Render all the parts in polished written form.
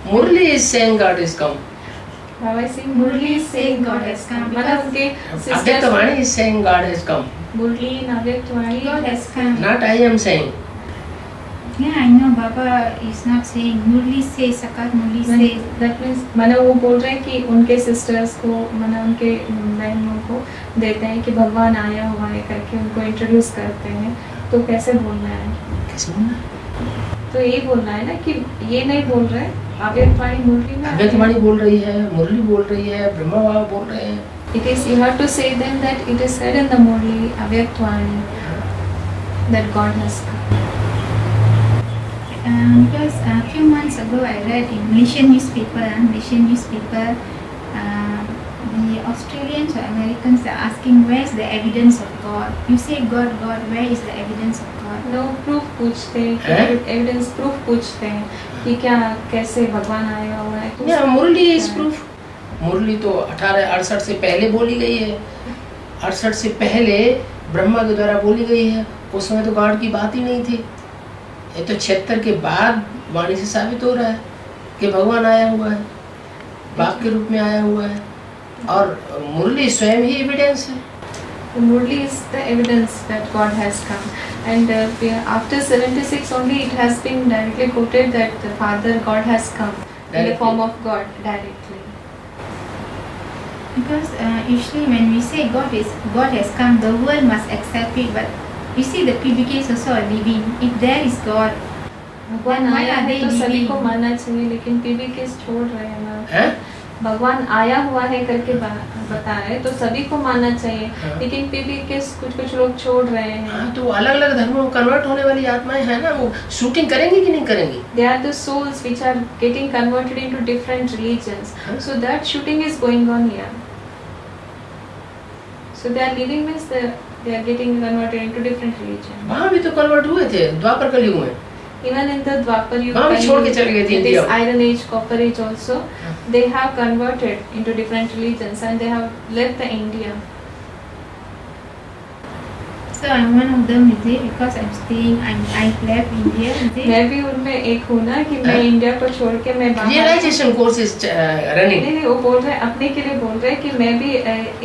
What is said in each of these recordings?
Murli is saying God is come. Baba is saying Murli is saying God has come. मतलब उनके sisters Avyaktamani is saying God has come. Murli and Avyaktamani God has come. Not I am saying. Yeah, I know Baba is not saying. Murli says, Sakat Murli says. That means माना वो बोल रहे हैं कि उनके sisters को माना उनके बहनों को देते हैं कि भगवान आया हुआ है करके उनको introduce करते हैं. तो कैसे बोलना है? कैसे बोलना है? तो यही बोलना है ना कि ये नहीं बोल रहे अव्यक्तवाणी मुरली में अव्यक्तवाणी बोल रही है, मुरली बोल रही है, ब्रह्मा बाबा बोल रहे हैं. It is you have to say them that it is said in the Murli Avyaktvani that God has come. Because a few months ago I read in Malaysian newspaper, the Australians or Americans are asking where is the evidence of God. You say God, where is the evidence of God? No proof पूछते हैं, evidence proof पूछते हैं कि क्या कैसे भगवान आया हुआ है. Yeah, Murali is proof. मुरली तो 1868 से पहले बोली गई है. 68 से पहले ब्रह्मा के द्वारा बोली गई है. उस समय तो गॉड की बात ही नहीं थी. ये तो 76 के बाद वाणी से साबित हो रहा है कि भगवान आया हुआ है, बाप के रूप में आया हुआ है. और मुरली स्वयं ही एविडेंस है. Murli is the evidence that God has come, and after 76 only it has been directly quoted that the Father God has come in the form of God directly. Because usually when we say God has come, the world must accept it. But you see, the PBKs also are living. If there is God, भगवान why आया are है they तो सभी living? को मानना चाहिए, लेकिन PBKs छोड़ रहे हैं ना. हैं? भगवान आया हुआ है करके बताए तो सभी को मानना चाहिए, लेकिन PBKs कुछ लोग छोड़ रहे हैं. हाँ, तो अलग अलग धर्मों में कन्वर्ट होने वाली आत्माएं हैं ना, वो शूटिंग करेंगी कि नहीं करेंगी? They are the souls which are getting converted into different religions. So that shooting is going on here. So they are living means they are getting converted into different religions. वहाँ भी तो convert हुए थे द्वापर कलयुग में. Even in the Dwapar Yuga, वहाँ भी छोड़ के चले गए थे it India. is Iron Age, Copper Age also, they have converted into different religions and they have left the India. so I'm one of them, is it? Because I've left India, is it? मैं भी उनमें एक हूँ ना कि मैं India को छोड़ के मैं बाहर. Realisation course is running. नहीं, वो बोल रहे हैं अपने के लिए बोल रहे हैं कि मैं भी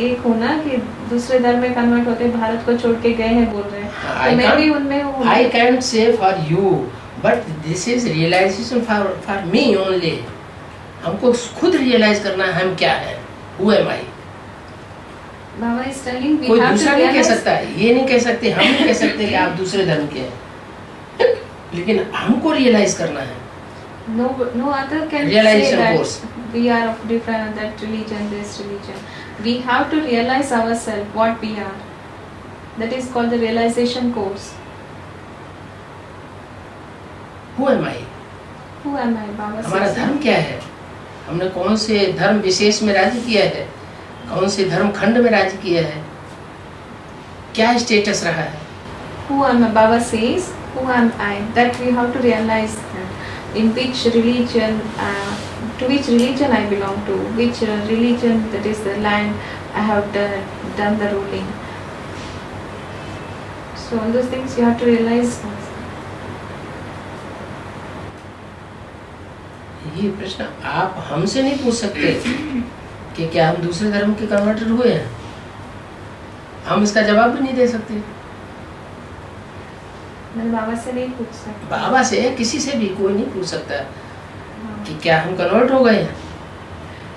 एक हूँ ना कि दूसरे धर्म में कन्वर्ट होते भारत को छोड़ के गए हैं बोल रहे हैं. तो मैं भी उनमें हूँ. I can't say for you, but this is realization for me only. हमको खुद रियलाइज करना है हम क्या है. Who am I? Baba is telling we कोई have to दूसरा नहीं कह realize. सकता. ये नहीं कह सकते, हम नहीं कह सकते कि आप दूसरे धर्म के हैं, लेकिन हमको रियलाइज करना है. No other can Realization say that course. we are of different that religion, this religion. We have to realize ourselves what we are. That is called the realization course. Who am I? Who am I? Baba हमारा says. धर्म क्या है? हमने कौन से धर्म विशेष में राज्य किया है, कौन से धर्म खंड में राज्य किया है, क्या स्टेटस रहा है. Who am I? Baba says, who am I? That we have to realize in which religion, to which religion I belong to, which religion that is the land I have done the ruling. So all those things you have to realize. ये प्रश्न आप हमसे नहीं पूछ सकते कि क्या हम दूसरे धर्म के कन्वर्टेड हुए हैं. हम इसका जवाब भी नहीं दे सकते. मैं बाबा से नहीं पूछ सकती. बाबा से किसी से भी कोई नहीं पूछ सकता कि क्या हम कन्वर्ट हो गए हैं.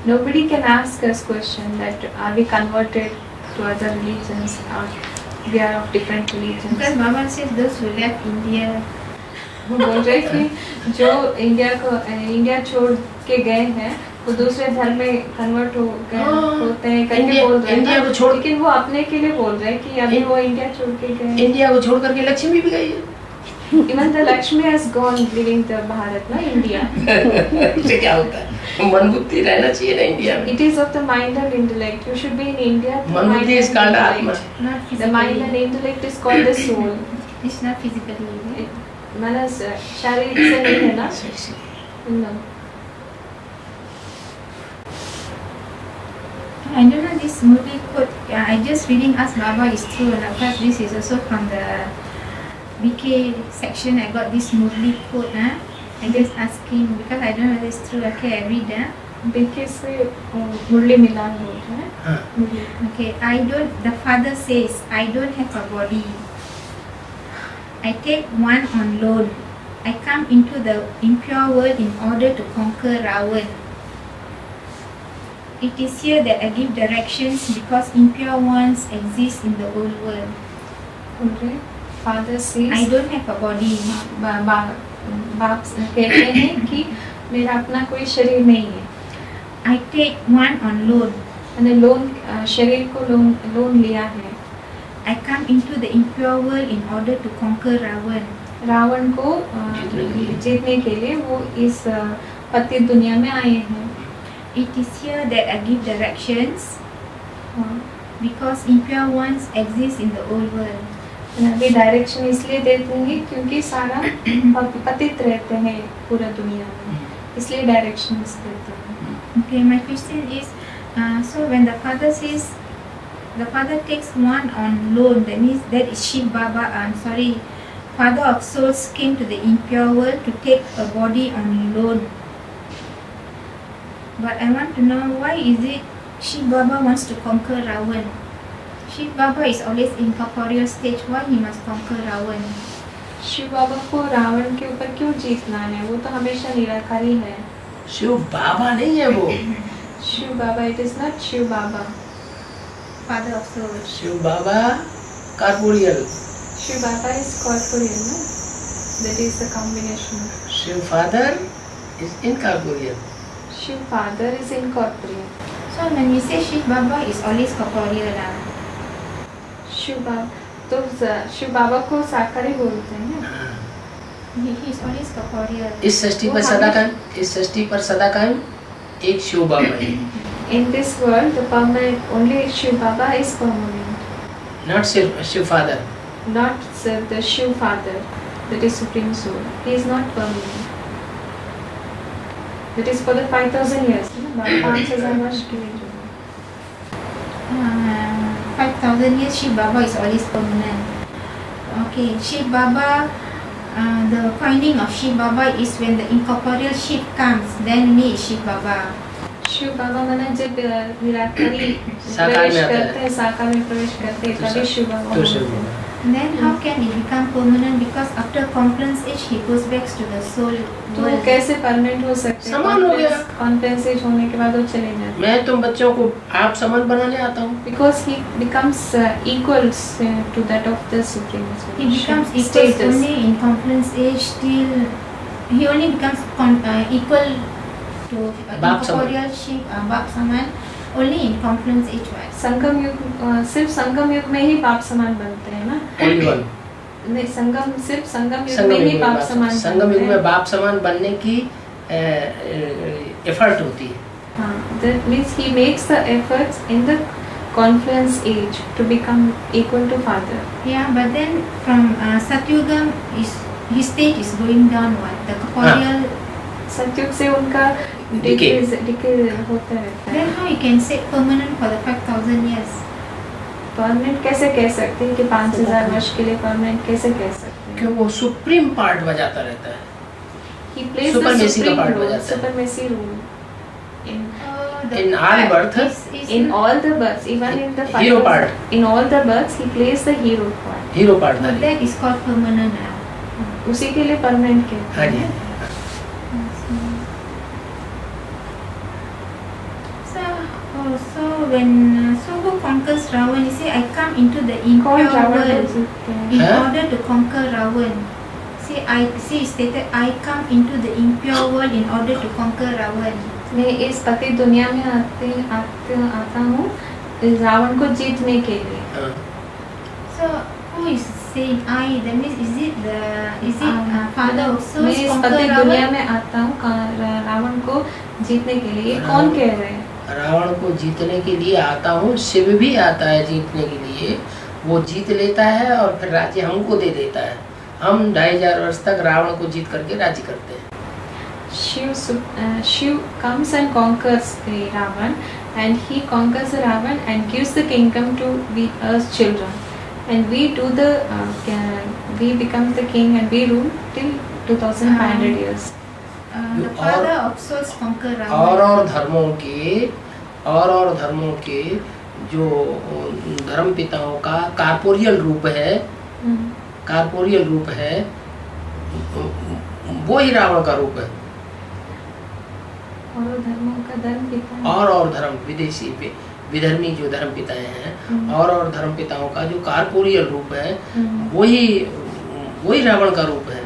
Nobody can ask us question that are we converted to other religions or we are of different religions. Because Baba says those who left India. वो बोल रहे कि जो इंडिया छोड़ के गए हैं वो दूसरे धर्म में कन्वर्ट हो गए होते हैं करके बोल रहे हैं. इंडिया को छोड़, लेकिन वो अपने के लिए बोल रहे हैं कि अभी वो इंडिया छोड़ के गए. इंडिया को छोड़ करके लक्ष्मी भी गई है. Even the Lakshmi has gone leaving the Bharat, na India. इससे क्या होता है? मन बुद्धि रहना चाहिए ना इंडिया में. It is of the mind and intellect. You should be in India. मन बुद्धि is called आत्मा. Not physically. The mind and intellect is called the soul. It's not physically, is it? मनस शारीरिक से नहीं है ना. No. I don't know this movie quote. I just reading Ask Baba is true, and of course this is also from the BK section. I got this movie quote. I just asking because I don't know whether it's true. Okay, I read that. BK से मुरली मिलान बोल रहे हैं. हाँ. मुरली. Okay, I don't. The father says, I don't have a body. I take one on loan. I come into the impure world in order to conquer Ravan. It is here that I give directions because impure ones exist in the old world. बोल रहे हैं. Father says. I don't have a body. बाप कहते हैं कि मेरा अपना कोई शरीर नहीं है. I take one on loan. मैंने शरीर को लोन लिया है. I come into the impure world in order to conquer Ravan. Ravan को जीतने के लिए वो इस पतित दुनिया में आए हैं. It is here that I give directions because impure ones exist in the old world. अभी डायरेक्शन इसलिए देते हैं क्योंकि सारा पतित रहते हैं पूरा दुनिया में, इसलिए डायरेक्शंस देते हैं. Okay, my question is, so when the father says, the father takes one on loan, that means that is Shiv Baba, father of souls came to the impure world to take a body on loan. But I want to know why is it Shiv Baba wants to conquer Ravan? Shiv Baba is always in corporeal stage, why he must conquer Ravan? Shiv बाबा को रावण के ऊपर क्यों जीतना है? वो तो हमेशा निराकारी है. शिव बाबा नहीं है वो. Shiv Baba, it is not Shiv Baba. Father of souls. Shiv Baba corporeal. Shiv Baba is corporeal, no? That is the combination. Shiv father is incorporeal. Shiv father is incorporeal. So when we say Shiv Baba is always corporeal, Shiv Baba तो शिव बाबा को साकारी बोलते हैं. he is always corporeal. इस सृष्टि पर सदा कायम एक शिव बाबा है. In this world, the permanent only Shiv Baba is permanent. Not Shiv Father. Not the Shiv Father, that is Supreme Soul. He is not permanent. That is for the 5,000 years. 5,000 वर्ष के लिए. 5,000 years, Shiv Baba is always permanent. Okay, Shiv Baba, the finding of Shiv Baba is when the incorporeal Shiv comes, then only is Shiv Baba. Shiv बाबा माना जब निराकारी साकार प्रवेश में आता है. करते हैं, साकार में प्रवेश करते हैं, तभी शिव बाबा तो शिव होते हैं. बाबा. Then how can it become permanent? Because after conference age, he goes back to the soul तो वो world. कैसे परमानेंट हो सकते हैं? समान हो गया. कॉन्फ्रेंस होने के बाद वो चले जाते हैं. मैं तुम बच्चों को आप समान बनाने आता हूँ. Because he becomes equals to that of the Supreme Soul. He becomes equal Status. only in conference age till he only becomes equal to बाप समान. incorporeal Shiv, Bap Saman, only in conference age wise. संगम युग सिर्फ संगम युग में ही बाप समान बनते हैं ना? Only one. नहीं, सिर्फ संगम युग संगम में युग ही में बाप समान संगम बनते युग में हैं. बाप समान बनने की एफर्ट होती है. हाँ, that means he makes the efforts in the conference age to become equal to father. Yeah, but then from Satyugam his stage is going downward. The corporeal. सत्युग से उनका Decay. डिके होता रहता है. Then how you can say permanent for the 5,000 years? Permanent कैसे कह सकते हैं कि 5,000 वर्ष के लिए परमानेंट कैसे कह सकते हैं? क्यों वो सुप्रीम पार्ट बजाता रहता है. He plays the Supremacy का supreme part role, बजाता है. supremacy role. In all birth, In all the births, even in the Hero 5,000 part. in all the births, he plays the hero part. Hero part So था. that is called permanent. उसी के लिए permanent कहते हाँ हैं. जी. So when who conquers Ravan? You say I come into the कौन impure Ravan को world जीतते हैं? in Huh? order to conquer Ravan. See stated I come into the impure world in order to conquer Ravan. मैं इस पति दुनिया में आता हूँ रावण को जीतने के लिए. हाँ. So who is saying I? That means is it father of souls मैं इस conquer पति दुनिया Ravan? में आता हूँ रावण को जीतने के लिए. ये कौन कह रहे हैं? रावण को जीतने के लिए आता हूँ. शिव भी आता है जीतने के लिए. वो जीत लेता है और फिर राज्य हमको दे देता है. हम 2500 वर्ष तक रावण को जीत करके राज्य करते हैं. Shiv comes and conquers the Ravan, and he conquers the Ravan and gives the kingdom to us children, and we become the king and we rule till 2,500 years. The father of souls conquer Ravan. और धर्मों के जो धर्म पिताओं का corporeal रूप है, वो ही रावण का रूप है। और धर्मों का धर्म पिता, और धर्म विदेशी विधर्मी जो धर्म पिताएं हैं, और धर्म पिताओं का जो कार्पोरियल रूप है, वही रावण का रूप है।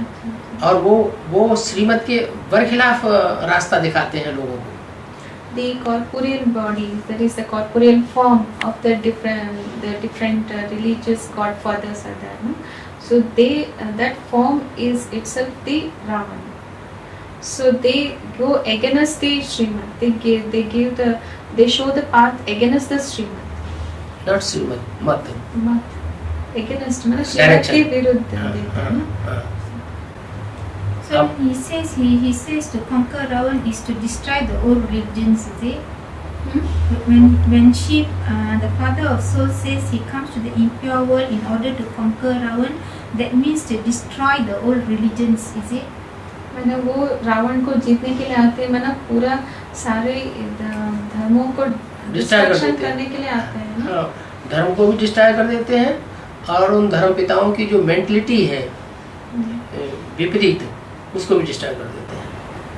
और वो श्रीमत के बरखिलाफ रास्ता दिखाते हैं लोगों को। The corporeal bodies, that is the corporeal form of the different religious godfathers are there, no? So that form is itself the Ravan. So they go against the Srimad. They show the path against the Srimad. Not Srimad, Mat. Against Srimad के विरुद्ध देते हैं। So he says to conquer Ravan is to destroy the old religions, is it? When Shiv, the father of souls, says he comes to the impure world in order to conquer Ravan, that means to destroy the old religions, is it? मैंने वो रावण को जीतने के लिए आते हैं, मैंने पूरा सारे धर्मों को डिस्ट्रक्शन करने के लिए आते हैं। हाँ, धर्म को भी डिस्ट्रॉय कर देते हैं, और उन धर्म पिताओं की जो मेंटलिटी है विपरीत, उसको भी डिस्ट्रॉय कर देते हैं।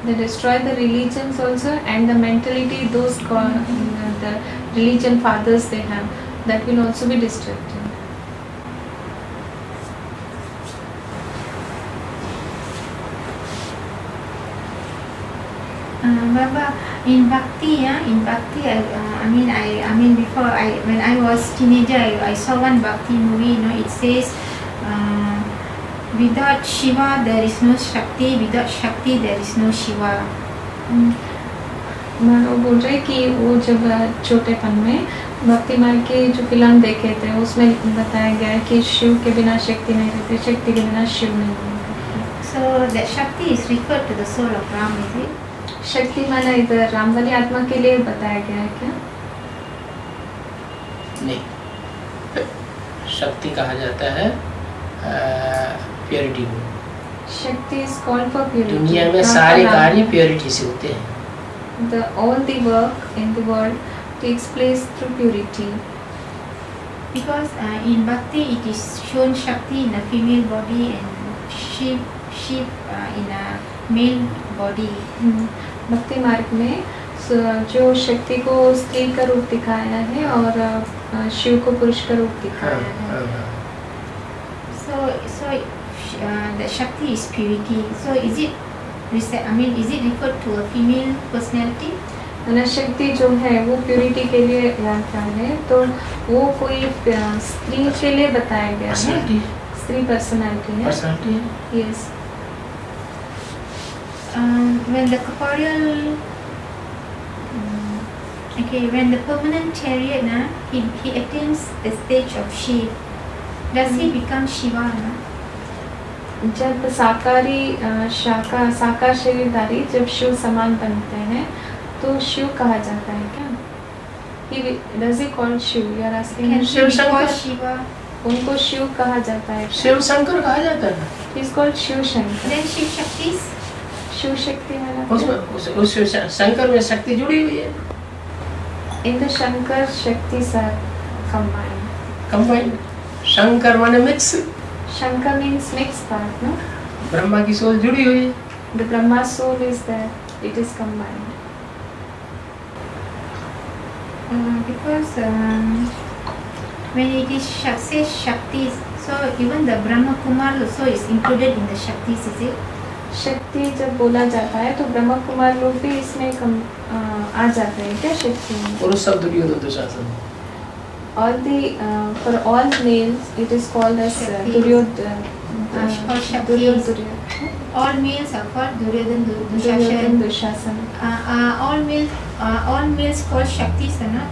They destroy the religions also, and the mentality those the religion fathers they have, that will also be destructive. Baba, in Bhakti, I mean before when I was teenager, I saw one Bhakti movie. It says, without Shiva there is no Shakti, without Shakti there is no Shiva. वो बोल रहे कि वो जब छोटेपन में भक्ति मार्ग के जो फिल्म देखे थे, उसमें बताया गया है कि शिव के बिना शक्ति नहीं रहती, शक्ति के बिना शिव नहीं रहती। So that Shakti is referred to the soul of Ram, is it? शक्ति माना इधर राम वाली आत्मा के लिए बताया गया है क्या? नहीं, शक्ति कहा जाता है प्योरिटी को। शक्ति इज कॉल्ड फॉर प्योरिटी। दुनिया में सारे कार्य प्योरिटी से होते हैं। All the work in the world takes place through purity. Because in Bhakti it is shown Shakti in a female body and Shiv in a male body. भक्ति मार्ग में जो शक्ति को स्त्री का रूप दिखाया है और शिव को पुरुष का रूप दिखाया है। So the Shakti is purity. So is it referred to a female personality? शक्ति जो है वो प्योरिटी के लिए आता है, तो वो कोई स्त्री के लिए बताया गया है। स्त्री पर्सनालिटी है। Yes. When the corporeal, when the permanent chariot, he attains the stage of Shiv, does he become Shiva? जब साकार शरीरधारी जब शिव समान बनते हैं, तो शिव कहा जाता है क्या? Does he call Shiv? You are asking. Shiv Shiva. उनको शिव कहा जाता है। शिव शंकर कहा जाता है। He is called Shiv Shankar. Then Shiv Shakti. Shiv Shakti उस शंकर में शक्ति जुड़ी हुई है। In the Shankar Shaktis are combined. Shankar माने mix. Shankar means mixed part, no? Brahma की सोल जुड़ी हुई है। The Brahma soul is there. It is combined. Because when it is says Shaktis, so even the Brahma Kumar also is included in the Shaktis, is it? शक्ति जब बोला जाता है तो ब्रह्मा कुमार लोग भी इसमें आ जाते हैं क्या शक्ति में? पुरुष सब Duryodhan Dushasan. All the for all males it is called as Duryodhana. All males are called Duryodhana Dushasana. All males called Shaktis है ना?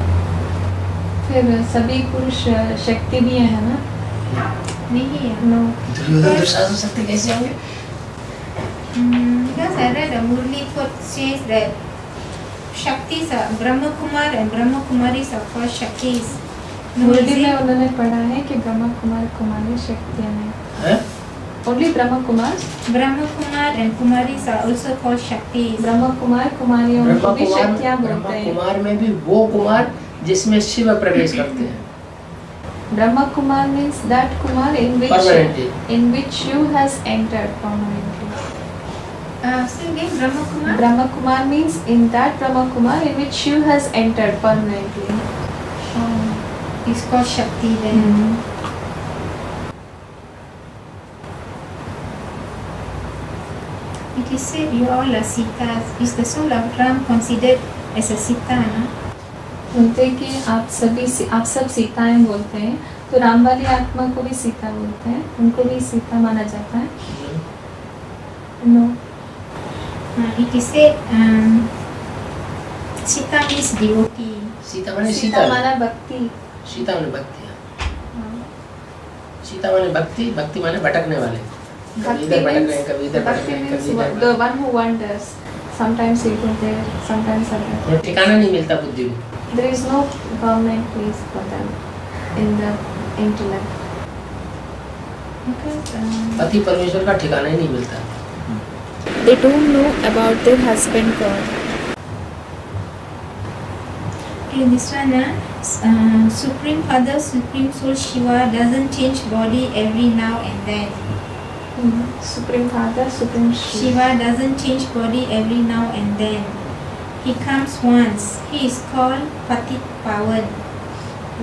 फिर सभी पुरुष शक्ति भी है ना? नहीं है। No. दुर्योधन दुशासन शक्ति कैसे होंगे? Because I read a Murli quote says that Shaktis are Brahma Kumar and Brahma Kumaris are called Shaktis. मुरली में उन्होंने पढ़ा है कि ब्रह्मा कुमार कुमारी शक्तियाँ हैं। Only Brahma Kumars. Brahma Kumar and Kumaris are also called Shaktis. ब्रह्म कुमार कुमारियों ब्रह्मा को भी कुमार शक्तियाँ बोलते ब्रह्मा हैं. कुमार में भी वो कुमार जिसमें शिव प्रवेश करते हैं Brahma Kumar means that Kumar permanently. in which Shiv has entered permanently. Say again, Brahma Kumar. Brahma Kumar means in that Brahma Kumar in which Shiv has entered permanently. It's called Shakti then. It is said you all are Sitas. Is the soul of Ram considered as a Sita? No? बोलते हैं कि आप सब सीताएं बोलते हैं, तो राम वाली आत्मा को भी सीता बोलते हैं, उनको भी सीता माना जाता है. No. It is said Sita means devotee. Sita माने सीता माना भक्ति. सीता माने भक्ति. सीता माने भक्ति, भक्ति माने भटकने वाले. कभी इधर भटक रहे हैं, कभी इधर भटक रहे हैं, कभी इधर. The one who wanders. Sometimes he goes there, sometimes other. कोई ठिकाना नहीं मिलता बुद्धि को. There is no permanent place for them in the intellect. पति परमेश्वर का ठिकाना ही नहीं मिलता. They don't know about their husband God. Okay, this one, Supreme Father, Supreme Soul Shiva doesn't change body every now and then. Supreme Father, Supreme Shiva. Shiva doesn't change body every now and then. He comes once. He is called Patit Pawan.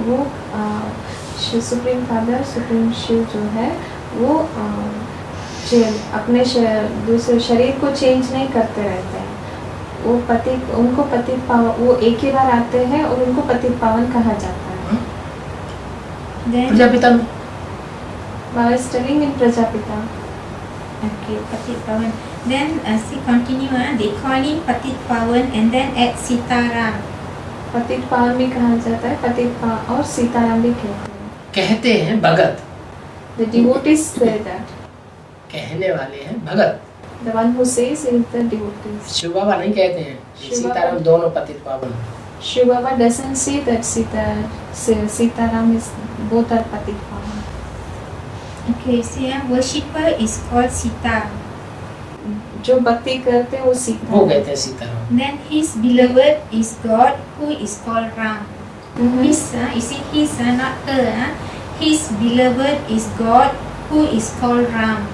वो supreme father supreme Shiv जो है वो अपने दूसरे शरीर को change नहीं करते रहते हैं. वो उनको पतित पावन, वो एक ही बार आते हैं और उनको पतित पावन कहा जाता है. प्रजापिता में Baba is telling in Prajapita. Okay, Patit Pawan. Then see continue. They call him Patit Pawan and then add Sitaram. पतित पावन भी कहा जाता है, पतित पावन और सीताराम भी कहते हैं भगत. The devotees say that. कहने वाले हैं भगत. The one who says is the devotees. Shiv बाबा नहीं कहते हैं. सीताराम दोनों पतित पावन. Shiv Baba doesn't say that Sitaram is both are patit pavan. Okay, see, worshipper is called Sita. जो भक्ति करते हैं वो सीता. वो कहते हैं Sitaram. Then his beloved is God, who is called Ram. His, you see, his, not her. His beloved is God, who is called Ram.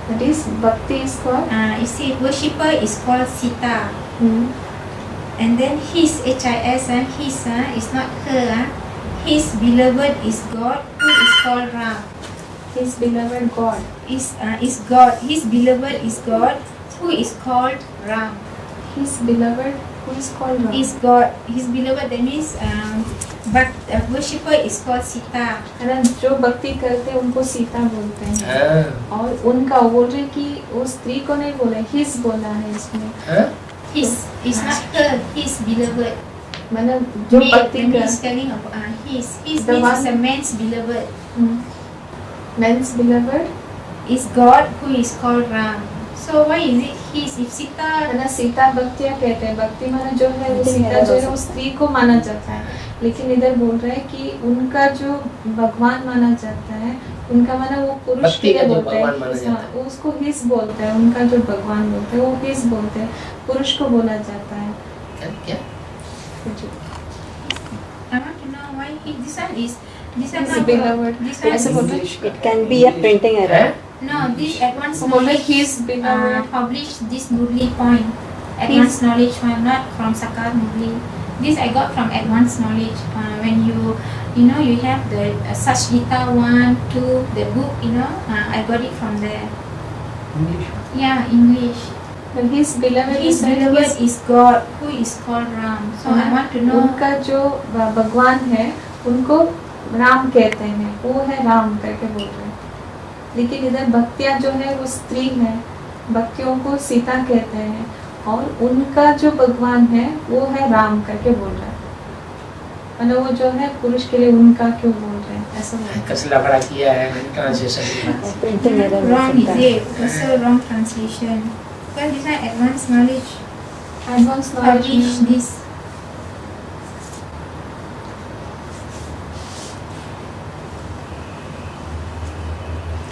That is bhakti is called. You see, worshipper is called Sita. And then his, H-I-S, his is not her. His beloved is God, who is called Ram. His beloved God is God. His beloved is God, who is called Ram. His beloved who is called Ram. Is God. His beloved, that means but worshipper is called Sita. जो भक्ति करते हैं उनको सीता बोलते हैं. और उनका बोल रहे कि वो स्त्री को नहीं बोले, his बोला है इसमें. His is not her. His beloved. मतलब जो भक्ति कर. Spelling of his. His means is a man's beloved. Man's beloved is God, who is called Ram. So why is it his? If Sita, है ना, सीता भक्तियाँ कहते हैं. भक्ति माना जो है वो सीता जो है वो स्त्री को माना जाता है. लेकिन इधर बोल रहे हैं कि उनका जो भगवान माना जाता है, उनका माना वो पुरुष के लिए बोलते हैं. उसको हिस बोलते हैं. उनका जो भगवान बोलते हैं वो हिस बोलते हैं. पुरुष को बोला जाता है. क्या? I want to know why this one is. This one is beloved. This one is it can be a printing error. No, this advanced knowledge his beloved published this Murli point. Advanced knowledge one, not from Sakar Murli. This I got from advanced knowledge. When you have the Sachgita 1, 2, the book, I got it from there. English? Yeah, English. And his beloved is God, who is called Ram. So I want to know. उनका जो भगवान है उनको राम कहते हैं. वो है राम करके बोल रहे हैं. लेकिन इधर भक्तियाँ जो है वो स्त्री है. भक्तियों को सीता कहते हैं और उनका जो भगवान है वो है राम करके बोल रहे हैं. मतलब वो जो है पुरुष के लिए उनका क्यों बोल रहे हैं ऐसा कसला बड़ा किया है translation. Wrong is it? Also wrong translation. Because this is advanced knowledge. Advanced knowledge Publish this.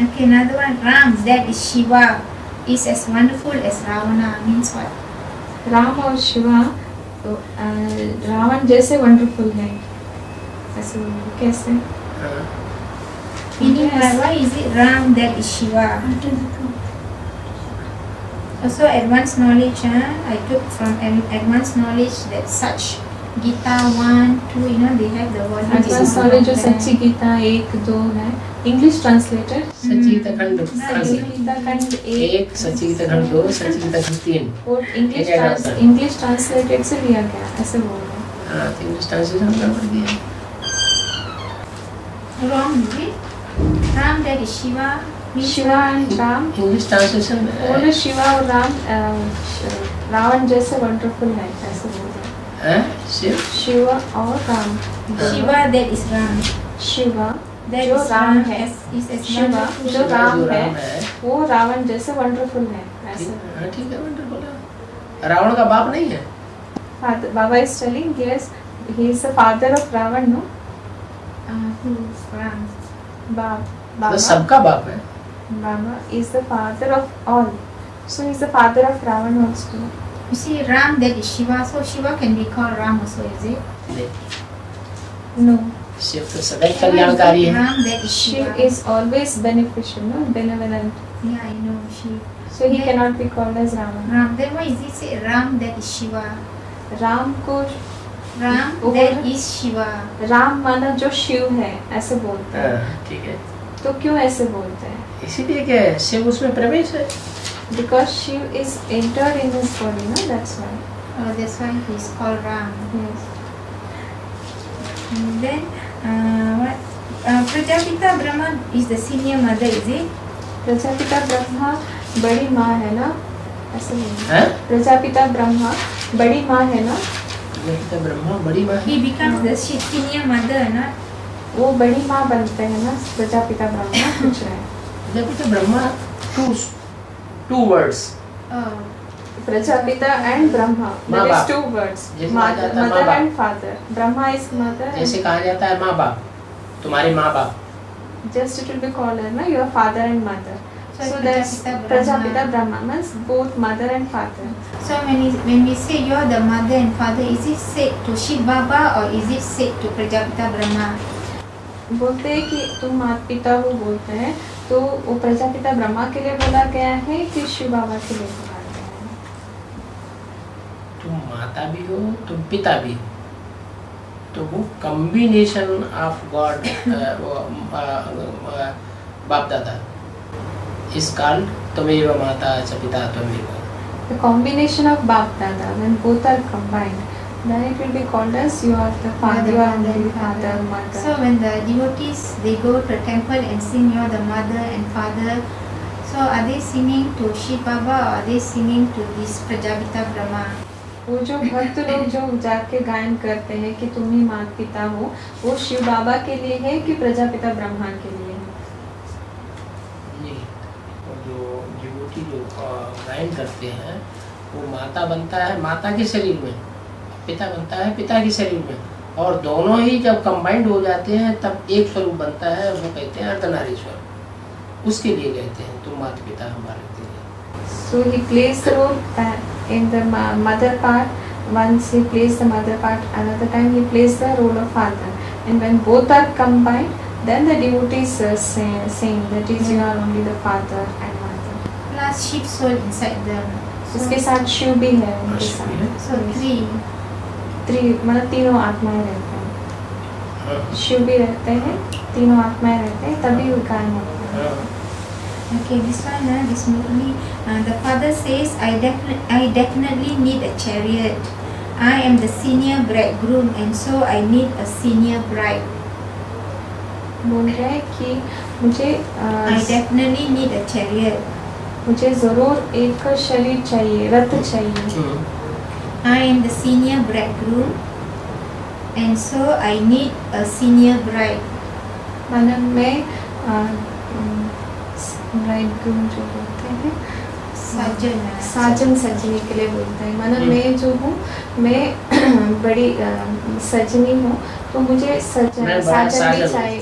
Okay, another one. Ram, that is Shiva, is as wonderful as Ravana. Means what? Ram और शिवा तो रावण जैसे वंडरफुल है, ऐसे बोलो, कैसे? हाँ, Meaning, why is it Ram, that is Shiva? Also, advanced knowledge, I took from advanced knowledge that such Gita 1, 2, they have the volume. Advance knowledge जो सच्ची गीता 1, 2 है, इंग्लिश ट्रांसलेटेड सच्चिगीता खंड सच्ची गीता खंड 1, 1, सच्चिगीता खंड 2, सच्चिगीता खंड 3। और इंग्लिश ट्रांसलेटेड से लिया गया, ऐसे बोल रहे हैं। हाँ, तो इंग्लिश ट्रांसलेशन गड़बड़ दिया। Wrong, is it? Ram, that is Shiva. means Shiva and Ram, English translation बोले शिवा और राम रावण जैसे वंडरफुल है, ऐसे बोल रहे हैं। शिव शिवा और Ram, Shiva, that is Ram. Shiva That जो is राम Ram है, is as शिवा wonderful. जो राम जो है है, वो रावण जैसे वंडरफुल है, ऐसे। हाँ ठीक है, वंडरफुल है। रावण का बाप नहीं है? Baba is telling, yes, he is the father of Ravan, no? Who is Ram? तो Baba सबका बाप है। is the father of all. So he is the father of Ravan also. You see, Ram, that is Shiva. So Shiva can be called Ram also, is it? नहीं, No. Shiv तो सदैव कल्याणकारी है। Ram, that is She Shiva. is always beneficial, no? Benevolent. Yeah, I know. She. So he Yeah. cannot be called as Ravan. Ram. Then why is it say Ram, that is Shiva? Ram को Ram, वो that बोल- is Shiva. Ram माना जो शिव है, ऐसे बोलते हैं। हाँ, ठीक है। तो क्यों ऐसे बोलते हैं? इसीलिए क्या है, शिव उसमें प्रवेश है। Because Shiv is entered in his body, no? That's why. Oh, that's why he is called Ram. Yes. And then, what? Prajapita Brahma is the senior mother, is it? Prajapita Brahma बड़ी माँ है ना, ऐसे बोलते हैं। हैं? प्रजापिता ब्रह्मा बड़ी माँ है ना, प्रजापिता ब्रह्मा बड़ी माँ है। He becomes the senior mother, not? वो बड़ी माँ बनते हैं ना, प्रजापिता ब्रह्मा पूछ रहे हैं। Prajapita Brahma two words। Oh. Prajapita and Brahma, माँ that is बाप। 2 words, जैसे कहा जाता है माँ mother बाप। and father. Brahma is mother जैसे कहा जाता है माँ बाप, तुम्हारे माँ बाप। and just it will be called as, no, your father and mother. So So that's Prajapita Prajapita Brahma. Brahma means both mother and father. So when we say you are the mother and father, is it said to Shiv Baba or is it said to Prajapita Brahma? बोलते हैं कि तुम माता पिता हो बोलते हैं, तो वो प्रजापिता ब्रह्मा के लिए बोला गया है कि शिव बाबा के लिए बोला गया है? तुम माता भी हो, तुम पिता भी हो, तो वो कॉम्बिनेशन ऑफ गॉड बाप दादा इस काल त्वमेव माता च पिता त्वमेव। The combination of Bap Dada, when both are combined, then it will be called as you are the father, you are the father, mother. So when the devotees they go to the temple and sing you are the mother and father, so are they singing to Shiv Baba or are they singing to this Prajapita Brahma? वो जो भक्त लोग जो जाके गायन करते हैं कि तुम ही माता पिता हो, वो शिव बाबा के लिए है कि प्रजापिता ब्रह्मा के लिए है? नहीं, और जो डिवोटी जो गायन करते हैं वो माता बनता है माता के शरीर में, पिता बनता है पिता के शरीर में, और दोनों ही जब कंबाइंड हो जाते हैं तब एक स्वरूप बनता है, वो कहते हैं अर्धनारीश्वर। उसके लिए कहते हैं तुम माता पिता हमारे के लिए। So he plays the role in the mother part. Once he plays the mother part, another time he plays the role of father. And when both are combined, then the devotees sing that is you are only the father and mother. Plus Shiv soul inside them. उसके साथ शिव भी है उनके शिव भी है। साथ। So three. मतलब तीनों आत्माएं रहते हैं, हाँ, शिव भी रहते हैं, तीनों आत्माएं रहते हैं, तभी वो गायन होता है। हाँ। Okay, this one, this movie, the father says, I definitely need a chariot. I am the senior bridegroom and so I need a senior bride. बोल रहे हैं कि मुझे I definitely need a chariot. मुझे जरूर एक शरीर चाहिए, रथ चाहिए। I am the senior bridegroom and so I need a senior bride. मतलब मैं ब्राइडग्रूम जो बोलते हैं साजन सजनी के लिए बोलते हैं, मतलब मैं जो हूँ मैं बड़ी सजनी हूँ, तो मुझे मैं बड़ा साजन भी साजन। चाहिए,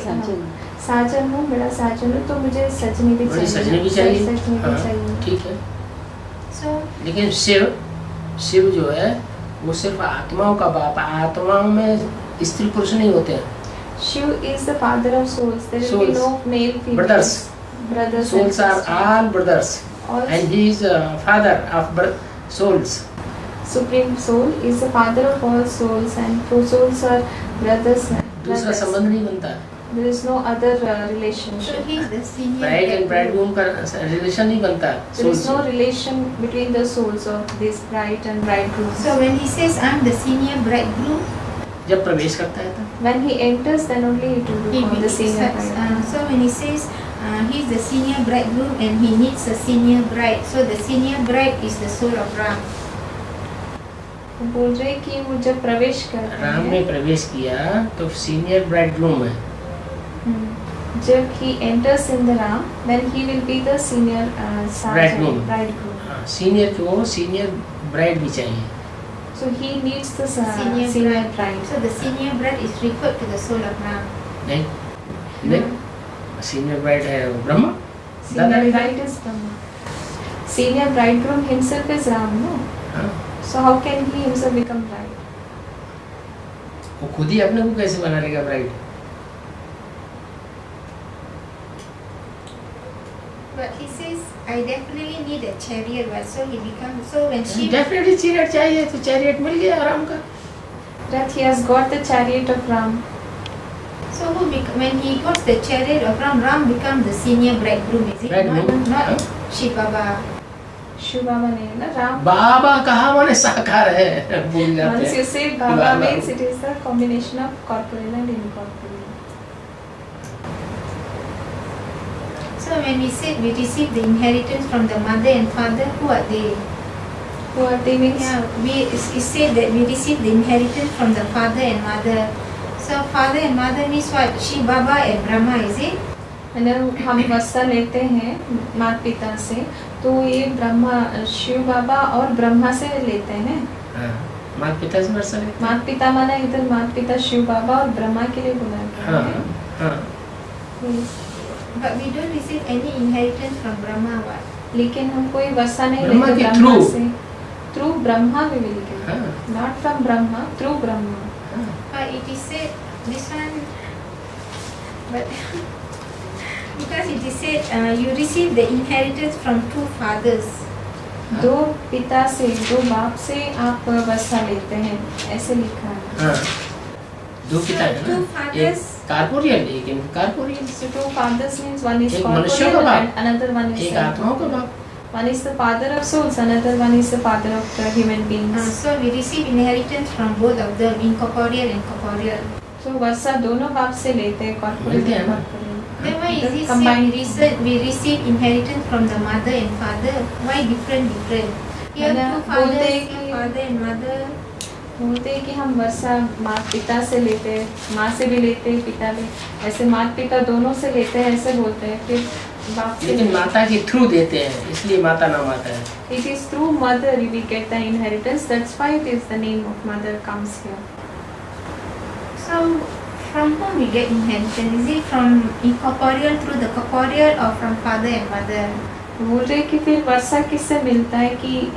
साजन हूँ, मेरा साजन हूँ, तो मुझे सजनी भी मुझे चाहिए। सजनी भी चाहिए। सजनी भी हाँ, चाहिए। ठीक है। So लेकिन शिव जो है वो सिर्फ आत्माओं का बाप, आत्माओं में स्त्री पुरुष नहीं होते हैं। Shiv is the father of souls. There will be Souls. no male female. Brothers. Brothers. Souls are all brothers, all. and he is father of souls. Supreme Soul is the father of all souls, and souls are brothers. दूसरा संबंध नहीं बनता। There is no other so relationship. he is the senior bride and bridegroom. Bridegroom का relation नहीं बनता। There is no relation between the souls of this bride and bridegroom. So when he says I'm the senior bridegroom, जब प्रवेश करता है तब When he enters, then only it will be he called the senior accepts, bride. so when he says he's the senior bridegroom and he needs a senior bride, so the senior bride is the soul of Ram. वो बोल रहे कि वो जब प्रवेश करते राम ने हैं, प्रवेश किया तो सीनियर ब्राइडग्रूम है। जब he enters in the Ram, then he will be the senior Bridegroom. bridegroom. हाँ, सीनियर को सीनियर ब्राइड भी चाहिए। So he needs the Senior senior bride. bride. So the senior bride is referred to the soul of Ram. नहीं नहीं, senior bride है Brahma. Senior दादा bride is Brahma. Senior bridegroom himself is Ram, no? हाँ, So how can he himself become bride? वो खुद ही अपने को कैसे बना लेगा bride? But he says I definitely need a chariot, but so he becomes so when she definitely chariot चाहिए, तो चैरियट मिल गया राम का। That he has got the chariot of Ram. so when he got the chariot of Ram, Ram becomes the senior bridegroom, is it? Bridegroom, Not हाँ। Shiv Baba. Shiv Baba नहीं है ना, Ram. बाबा कहा माने साकार है, भूल जाते Once हैं। you say Baba Baba. means it is the combination of corporeal and incorporeal. So when we say we receive the inheritance from the mother and father, who are they? Who are they means? Yeah, we say that we receive the inheritance from the father and mother. So father and mother means what? Shiv Baba and Brahma, is it? मतलब हम वर्षा लेते हैं माता पिता से, तो ये ब्रह्मा शिव बाबा और ब्रह्मा से लेते हैं। हाँ, माता पिता से वर्षा लेते हैं। माता पिता माना इधर माता पिता शिव बाबा और ब्रह्मा के लिए बोला गया हाँ है। हाँ, Yes. But we don't receive any inheritance from Brahma. What? लेकिन हम कोई वर्षा नहीं ब्रह्मा लेते के ब्रह्मा through। से। Through Brahma we will get. हाँ, Not from Brahma, through Brahma. हाँ। But it is said this one. But because it is said you receive the inheritance from two fathers. दो पिता से, दो बाप से आप वर्षा लेते हैं, ऐसे लिखा है। हाँ, दो पिता है Two ना, fathers. एक कार्पोरियल, एक इनकार्पोरियल। So two fathers means one is एक मनुष्यों का corporeal बाप, and another one is एक आत्माओं का बाप। one is the father of souls, another one is the father of the human beings. So we receive inheritance from both of them, incorporeal and corporeal. So वर्षा दोनों बाप से लेते हैं, corporeal लेते हैं and ना। corporeal. Then why is it Combined. say we receive inheritance from the mother and father? Why different? Here मैंने two बोलते fathers, हैं कि- father and mother. बोलते हैं कि हम वर्षा माँ पिता से लेते हैं, माँ से भी लेते हैं, पिता भी, ऐसे माता पिता दोनों से लेते हैं, ऐसे बोलते हैं। फिर बाप से लेकिन माता के थ्रू देते हैं, इसलिए माता नाम आता है। It is through mother we get the inheritance. That's why it is the name of mother comes here. So from whom we get inheritance? Is it from incorporeal through the corporeal or from father and mother? बोल रहे कि फिर वर्षा किससे मिलता है कि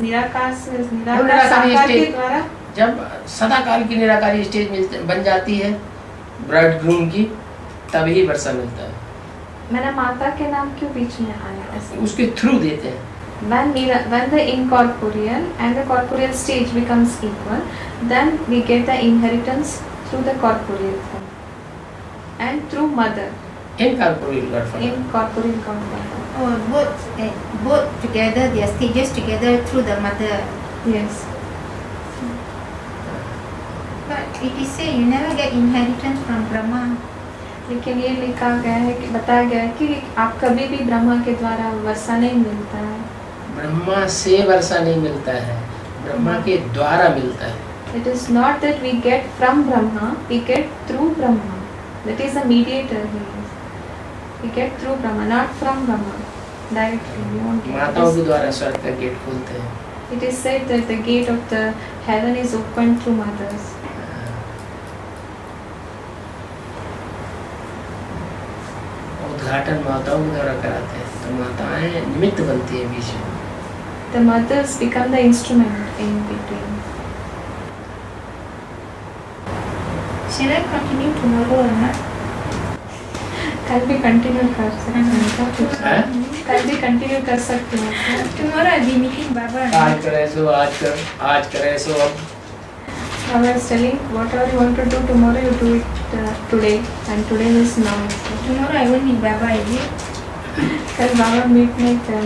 निराकार से, निराकार निराकारी साकार के स्टेज। द्वारा। जब सदाकाल की निराकारी स्टेज बन जाती है ब्राइडग्रूम की, तभी वर्षा मिलता है। मैंने माता के नाम क्यों बीच में आया ऐसे? उसके थ्रू देते हैं। When the incorporeal and the corporeal stage becomes equal, then we get the inheritance through the corporeal form and through mother. Incorporeal godfather. Incorporeal godfather. Oh, both together, their stages together through the mother. Yes. But it is said you never get inheritance from Brahma. लेकिन ये लिखा गया है कि बताया गया है कि आप कभी भी ब्रह्मा के द्वारा वर्षा नहीं मिलता है। ब्रह्मा से वर्षा नहीं मिलता है, ब्रह्मा के द्वारा मिलता है। It is not that we get from Brahma, we get through Brahma. That is the mediator here. We get through Brahma, not from Brahma. Directly, we won't get माताओं this. के द्वारा स्वर्ग का गेट खोलते हैं। It is said that the gate of the heaven is opened through mothers. उद्घाटन माताओं के द्वारा कराते हैं, तो माताएं निमित्त बनती है बीच में। The mothers become the instrument in between. Shall I continue tomorrow or not? कल भी कंटिन्यू कर सकते हैं क्या कुछ? हैं? कल भी कंटिन्यू कर सकते हैं क्या? Tomorrow I'll be meeting Baba. आज करे सो आज कर, आज करे सो अब। I was telling whatever you want to do tomorrow, you do it today, and today is now. Tomorrow I won't meet Baba, is it? कल बाबा मीट नहीं कर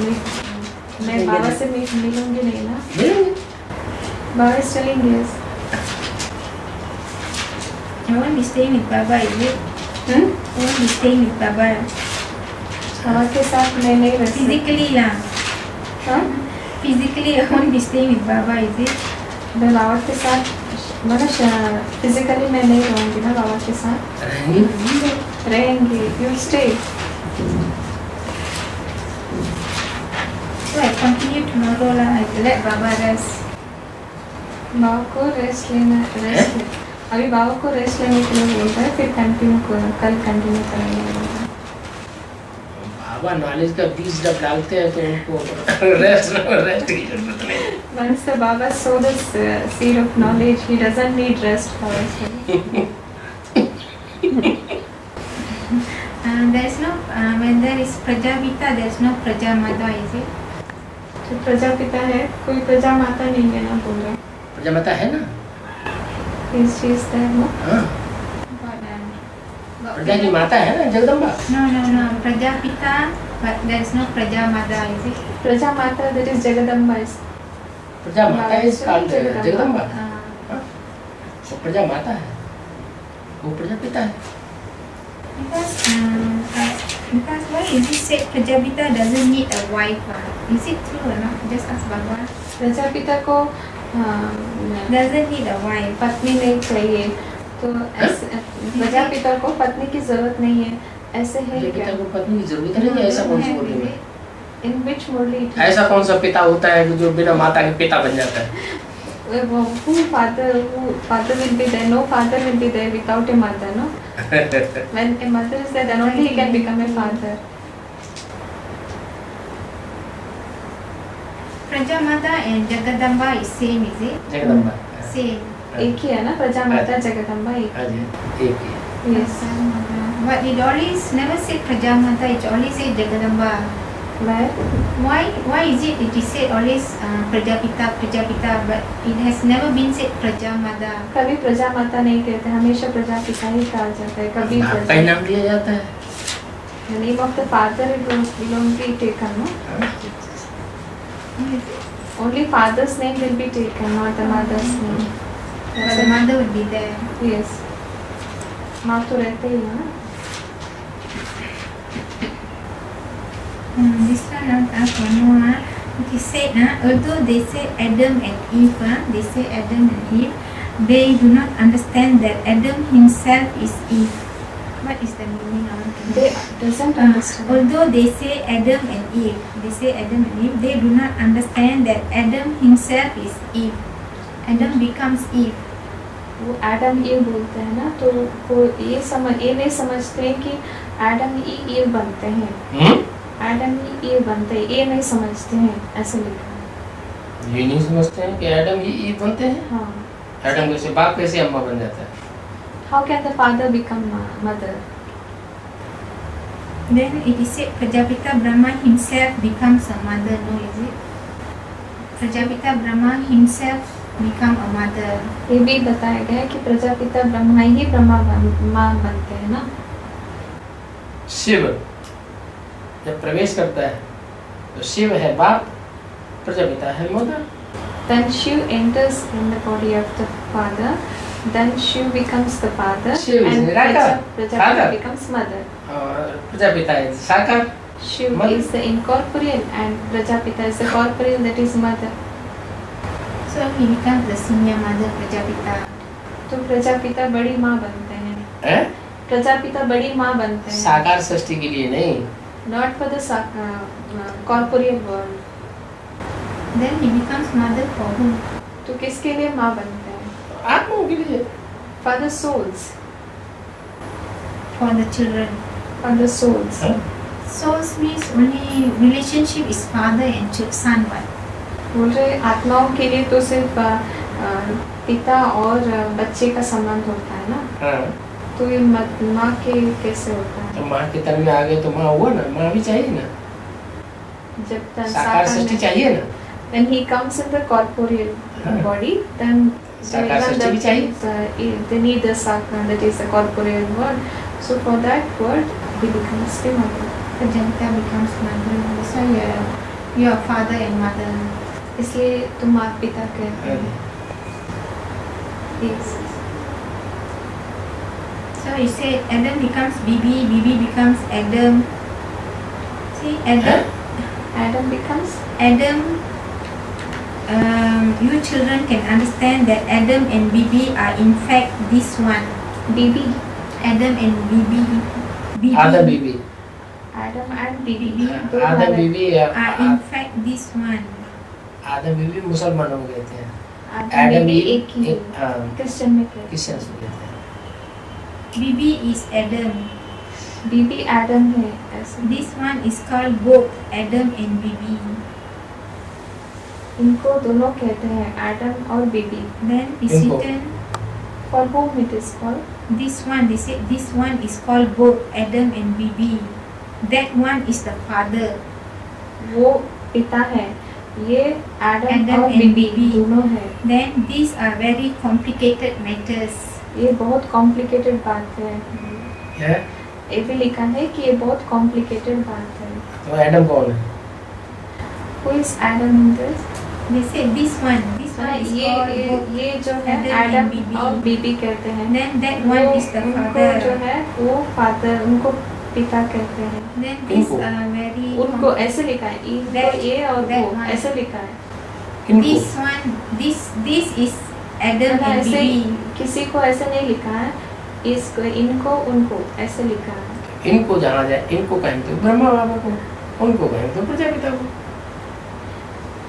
मैं बाबा से मिलूंगी नहीं ना। मिलेंगे। बाबा is telling yes. I won't be staying with Baba, is it? I won't be staying with Baba. बाबा के साथ मैं नहीं रह सकती। Physically lah. हाँ? Physically I won't be staying with Baba, is it? मैं बाबा के साथ मतलब फिजिकली मैं नहीं रहूँगी ना बाबा के साथ। रहेंगे। रहेंगी। You stay. So I continue tomorrow lah. I let Baba rest. बाबा को रेस्ट लेना अभी बाबा को रेस्ट लेने के लिए बोलता है, फिर कल कंटिन्यू करेंगे। बाबा नॉलेज का बीज जब डालते हैं तो उनको रेस्ट की जरूरत नहीं। Once the Baba sowed the seed of knowledge, he doesn't need rest for us. There is no when there is Prajapita, there is no Prajamata, is it? जो प्रजापिता है कोई प्रजा माता नहीं है ना बोल रहे। प्रजामाता है ना? Is she there no? हाँ, प्रजा की माता है ना Jagdamba. No. Prajapita, but there is no Prajamata, is it? प्रजा माता that is Jagadamba is प्रजा माता is called जगदम्बा। Uh, हाँ, वो प्रजा माता है, वो प्रजापिता है। because why is it said Prajapita doesn't need a wife? Is it true or not? Just ask Baba. Prajapita को Doesn't need a wife. पत्नी नहीं चाहिए, तो ऐसे प्रजापिता को पत्नी की जरूरत नहीं है, ऐसे है क्या? प्रजापिता को पत्नी की जरूरत नहीं है, ऐसा कौन सी मुरली में? In which मुरली? ऐसा कौन सा पिता होता है जो बिना माता के पिता बन जाता है? Who father will be there? No father will be there without a mother, no? When a mother is there, then only he can become a father. Prajamata and Jagadamba is same, is it? Jagdamba. Same. एक ही है ना, प्रजा माता जगदम्बा एक। हाँ जी, एक ही है। Yes. But it always never said Prajamata, it always said Jagadamba. Why? Why is it is said always Prajapita, but it has never been said Prajamata? कभी प्रजा माता नहीं कहते, हमेशा प्रजापिता ही कहा जाता है। कभी बाप का ही नाम लिया जाता है। The name of the father will be taken, no? Only father's name will be taken, not the mother's name. But the mother would be there. Yes. माँ तो रहते ही है ना। This one I'll ask one more. It is said, although they say Adam and Eve, they say Adam and Eve, they do not understand that Adam himself is Eve. What is the meaning of it? They doesn't understand. Although they say Adam and Eve, they do not understand that Adam himself is Eve. Adam becomes Eve. वो Adam ewe बोलते हैं ना, तो वो ये नहीं समझते हैं कि एडम ही ईव बनते हैं। एडम ही ईव बनते हैं, ये नहीं समझते हैं, ऐसे लिखा है। ये नहीं समझते हैं कि एडम ही ईव बनते हैं। हाँ। एडम कैसे बाप कैसे अम्मा बन जाता है? How can the father become mother? Then it is said Prajapita Brahma himself becomes a mother, no, is it? Prajapita Brahma himself become a mother. ये भी बताया गया है कि प्रजापिता ब्रह्मा ही माँ बनते हैं ना। शिव जब प्रवेश करता है तो शिव है बाप, प्रजापिता है mother. Then Shiv enters in the body of the father. Then Shiv becomes the father. Shiv is and Niraka, Prajapita father. becomes mother. और प्रजापिता है साकार। Shiv Mother. is the incorporeal and Prajapita is the corporeal, that is mother. So he becomes the senior mother, Prajapita. तो प्रजापिता बड़ी माँ बनते हैं। हैं? प्रजापिता बड़ी माँ बनते हैं। साकार सृष्टि के लिए नहीं। Not for the corporeal world. Then he becomes mother for whom? तो किसके लिए माँ बनते हैं? आत्माओं के लिए। For the souls. For the children. For the souls. हाँ? Souls means only relationship is father and son one. बोल रहे आत्माओं के लिए तो सिर्फ पिता और बच्चे का संबंध होता है ना, हाँ। तो ये माँ के कैसे होता है? तो माँ के तन में आ गए तो माँ हुआ ना, माँ भी चाहिए ना, जब साकार सृष्टि चाहिए ना। when he comes in the corporeal हाँ। body, then साकार सृष्टि भी चाहिए। they need the sakar, that is the corporeal word. So for that word, he becomes the mother. Prajapita becomes mother. That's why you are father and mother. इसलिए तुम माँ पिता कहते हैं। Yes. So he said Adam becomes Bibi, Bibi becomes Adam. See, Adam, Adam becomes Adam. You children can understand that Adam and Bibi are in fact this one. Bibi. Adam and Bibi. Bibi Adam Bibi, Adam and Bibi. Bibi Adam Bibi are in fact this one. आदम बीबी मुसलमानों को कहते हैं। Adam Bibi Eve, एक ही हाँ, Christian में कहते Christians को कहते हैं। Bibi is Adam. हैं। Bibi Adam है ऐसे। This one is called both Adam and Bibi. इनको दोनों कहते हैं Adam और Bibi। Then it's Info. written For whom it is called? this one. They say this one is called both Adam and Bibi. That one is the father. वो पिता है, ये Adam Adam और and Bibi Bibi. दोनों है। Then these are very complicated matters. ये बहुत complicated बात है। है? ये भी लिखा है कि ये बहुत कॉम्प्लिकेटेड बात है। तो एडम कौन है? Who is Adam in this? They say this one is called both. ये जो है Adam Adam and Bibi. और Bibi कहते हैं। Then that one is the उनको जो father. है वो फादर, उनको पिता कहते हैं। Then these Info. are very. उनको ऐसे लिखा है, इनको That- ये और that वो one. ऐसे लिखा है। इनको This one, this is Adam ना and ऐसे Bibi. किसी को ऐसे नहीं लिखा है, इसको इनको उनको ऐसे लिखा है। इनको जहाँ जाए, इनको कहेंगे तो ब्रह्मा बाबा को, उनको कहेंगे तो प्रजापिता को।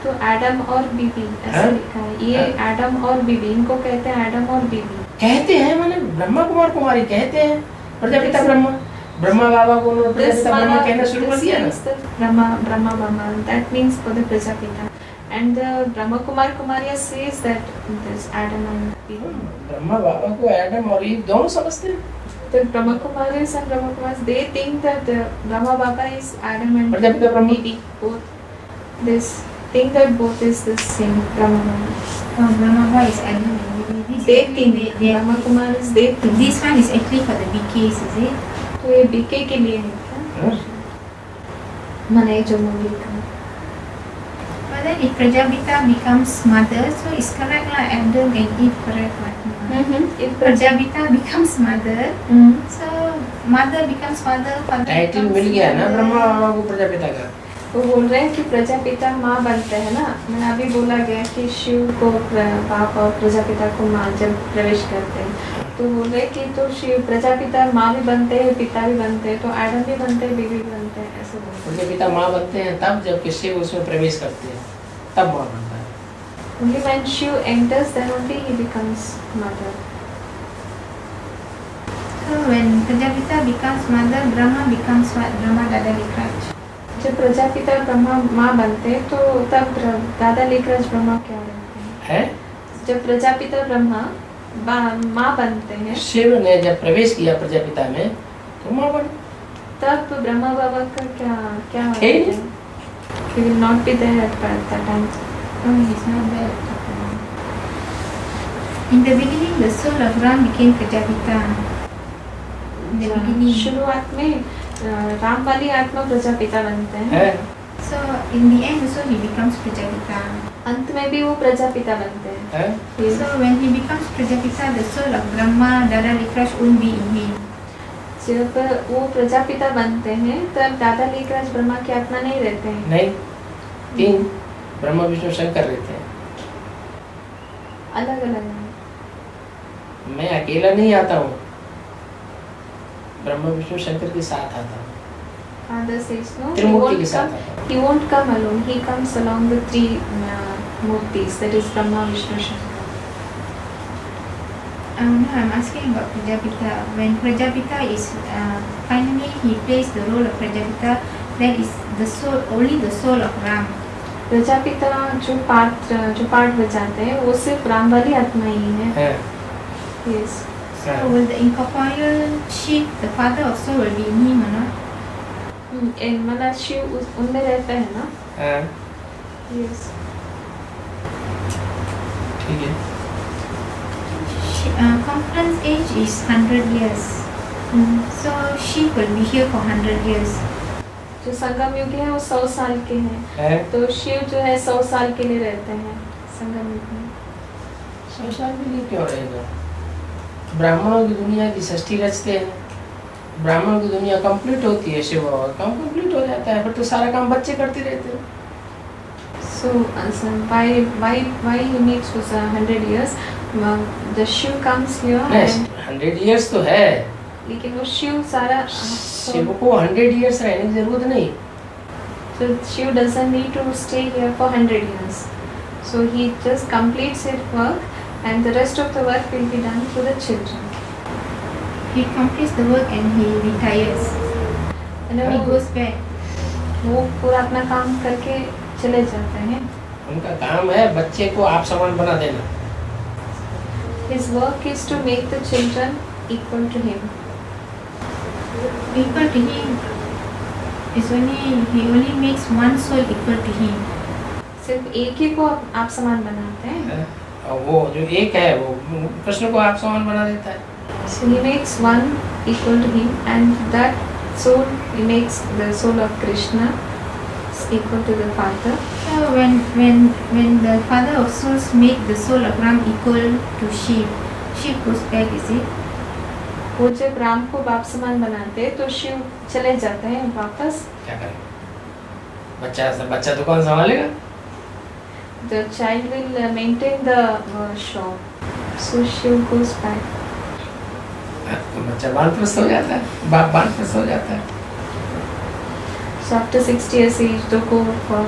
तो एडम और बीबी ऐसे हाँ? लिखा है। ये एडम और बीबी, इनको कहते हैं एडम और बीबी। कहते हैं माने ब्रह्मा कुमार कुमारी कहते हैं, प्रजापिता ब्रह्मा, ब्रह्मा बाबा को उन्होंने प्रजापिता ब्रह्मा कहना शुरू कर दिया ना। Brahma Baba, that means for the Prajapita. And the Brahma Kumar Kumariya says that this Adam and Eve. Brahma बाबा को एडम और ईव दोनों समझते हैं। The Brahma Kumaris and Brahma Kumars, they think that the Brahma Baba is Adam and Prajapita Brahma Bibi. Both. This think that both is the same Brahma Baba. Oh, Brahma Baba is Adam and Bibi. This They is think they- Brahma Kumaris, they think. This one is actually for the BKs, is it? तो ये BK के लिए है क्या? हाँ? मने जो movie का। But then if Prajapita becomes mother, so it's correct like Adam and Eve correct like If Prajapita becomes mother, hmm. so mother becomes father, father title becomes मिल गया ना mother. ब्रह्मा बाबा को प्रजापिता का। वो बोल रहे हैं कि प्रजापिता माँ बनते हैं ना। मैंने अभी बोला गया कि शिव को बाप और प्रजापिता को माँ जब प्रवेश करते हैं, तो बोल रहे कि तो शिव प्रजापिता माँ भी बनते हैं, पिता भी बनते हैं, तो एडम भी बनते हैं, बीवी भी बनते हैं, ऐसे बोलते हैं। प्रजापिता माँ बनते हैं तब जब कि शिव उसमें प्रवेश करते हैं, तब माँ बनता है। Only when Shiv enters, then only he becomes mother. So when Prajapita becomes mother, Brahma becomes what? Brahma Dada Likraj. जब प्रजापिता ब्रह्मा माँ बनते हैं, तो तब दादा लेखराज ब्रह्मा क्या बनते हैं? है? जब प्रजापिता ब्रह्मा माँ बनते हैं, शिव ने जब प्रवेश किया प्रजापिता में तो माँ बन। तब ब्रह्मा बाबा का क्या क्या होता Hey. है? He will not be there at that time. Oh, he's not there. In the beginning, the soul of Ram became Prajapita. In the beginning. शुरुआत में राम वाली आत्मा प्रजापिता बनते हैं। है? So in the end also he becomes Prajapita. अंत में भी वो प्रजापिता बनते हैं। है? ये So when he becomes Prajapita, the soul of Brahma, Dada Likraj won't be in him. जब वो प्रजापिता बनते हैं, तब दादा लेखराज ब्रह्मा की आत्मा नहीं रहते हैं। नहीं, तीन ब्रह्मा विष्णु शंकर रहते हैं। अलग अलग है। मैं अकेला नहीं आता हूँ, ब्रह्मा विष्णु शंकर के साथ आता हूँ, Father says no. He त्रिमूर्ति के won't साथ come. आता हूँ। He won't come alone. He comes along with three murtis, that is Brahma, Vishnu, Shankar. No, I'm asking about Prajapita. When Prajapita is finally only he plays the role of Prajapita, that is the soul, only the soul of Ram. Prajapita जो पाठ बजाते हैं वो सिर्फ राम वाली आत्मा ही है। है Yes. So will the incorporeal Shiv, the father of soul, will be in him or not? मतलब शिव उनमें रहता है ना। हाँ, Yes. ठीक है। Conference age is 100 years. So Shiv will be here for 100 years. जो संगम युग है वो 100 साल के हैं, है तो शिव जो है 100 साल के लिए रहते हैं संगम युग में। संसार के लिए क्यों रहेगा? ब्राह्मणों की दुनिया की षष्ठी रचते हैं, ब्राह्मणों की दुनिया कंप्लीट होती है, शिव बाबा काम कंप्लीट हो जाता है, फिर तो सारा काम बच्चे करते रहते हैं। So why he needs for 100 years? The Shiv comes here and 100 years तो है, लेकिन वो शिव सारा शिव को 100 years रहने की जरूरत नहीं। So Shiv doesn't need to stay here for 100 years. So he just completes his work and the rest of the work will be done through the children. He completes the work and he retires. And He goes back. वो पूरा अपना काम करके चले जाते हैं। उनका काम है बच्चे को आप समान बना देना। His work is to make the children equal to him. Equal to him is he only makes one soul equal to him. सिर्फ एक ही को आप समान बनाते हैं। और वो जो एक है वो कृष्ण को आप समान बना देता है। So he makes one equal to him and that soul, he makes the soul of Krishna equal to the father. So when the father of souls make the soul of Ram equal to Shiv, Shiv goes back, is it? वो जब राम को बाप समान बनाते हैं तो शिव चले जाते हैं वापस। क्या करें? बच्चा तो कौन संभालेगा? The child will maintain the shop. So Shiv goes back. तो बच्चा वानप्रस्थ हो जाता है, बाप वानप्रस्थ हो जाता है। So after 60 years he used to go for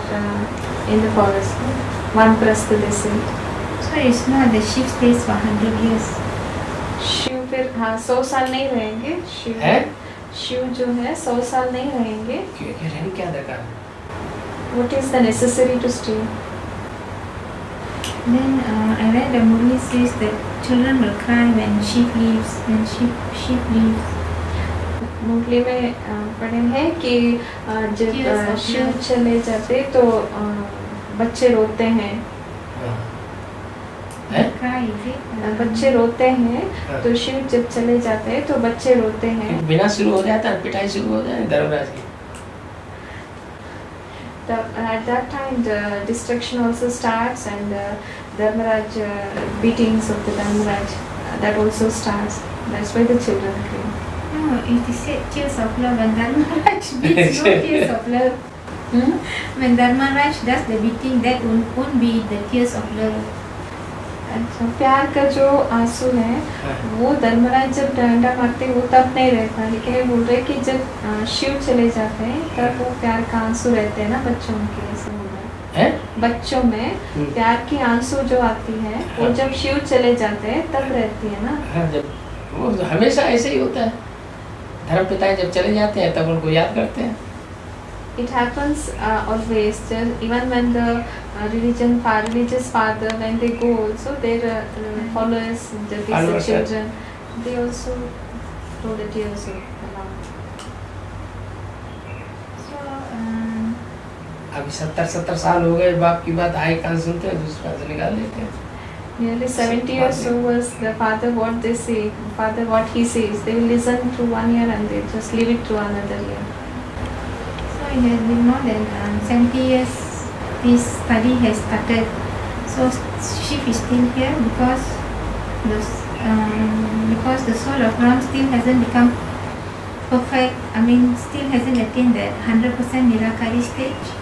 in the forest. Vanprastha they say. So it's not the Shiv stays for 100 years. Shiv फिर 100 साल नहीं रहेंगे। शिव जो है 100 साल नहीं रहेंगे। क्योंकि रहने क्या दरकार है? What is the necessary to stay? Then I read the movie says that children will cry when Shiv leaves, when Shiv leaves. मुरली में पढ़े हैं कि जब शिव चले जाते तो बच्चे रोते हैं। Cry, is it? बच्चे रोते हैं तो शिव जब चले जाते हैं तो बच्चे रोते हैं। बिना शुरू हो जाता है, पिटाई शुरू हो जाए धर्मराज की। At that time the destruction also starts and Dharmaraj beatings of the Dharmaraj that also starts. That's why the children cry. No, it is said tears of love and Dharmaraj beats no tears of love. When Dharmaraj does the beating, that won't be the tears of love. अच्छा, प्यार का जो आंसू है वो धर्मराज जब डंडा मारते वो तब नहीं रहता, लेकिन ये बोल रहे कि जब शिव चले जाते हैं तब वो प्यार का आंसू रहते हैं ना बच्चों के। ऐसे बोल रहे हैं बच्चों में प्यार की आंसू जो आती है वो जब शिव चले जाते हैं तब रहती है ना। जब वो हमेशा ऐसे ही होता है, धर्म पिता जब चले जाते हैं तब उनको याद करते हैं। It happens always, even when the religious father, when they go also, their followers, the children, they also show the tears of love. So अभी 70 साल हो गए बाप की बात आए कान सुनते हैं, दूसरे कान से निकाल लेते हैं। Nearly 70 years so was the father what they say, father what he says, they will listen through 1 year and they just leave it through another year. So it has been more than 70 years this study has started. So Shiv is still here because the soul of Ram still hasn't become perfect. I mean, still hasn't attained that 100% Nirakari stage.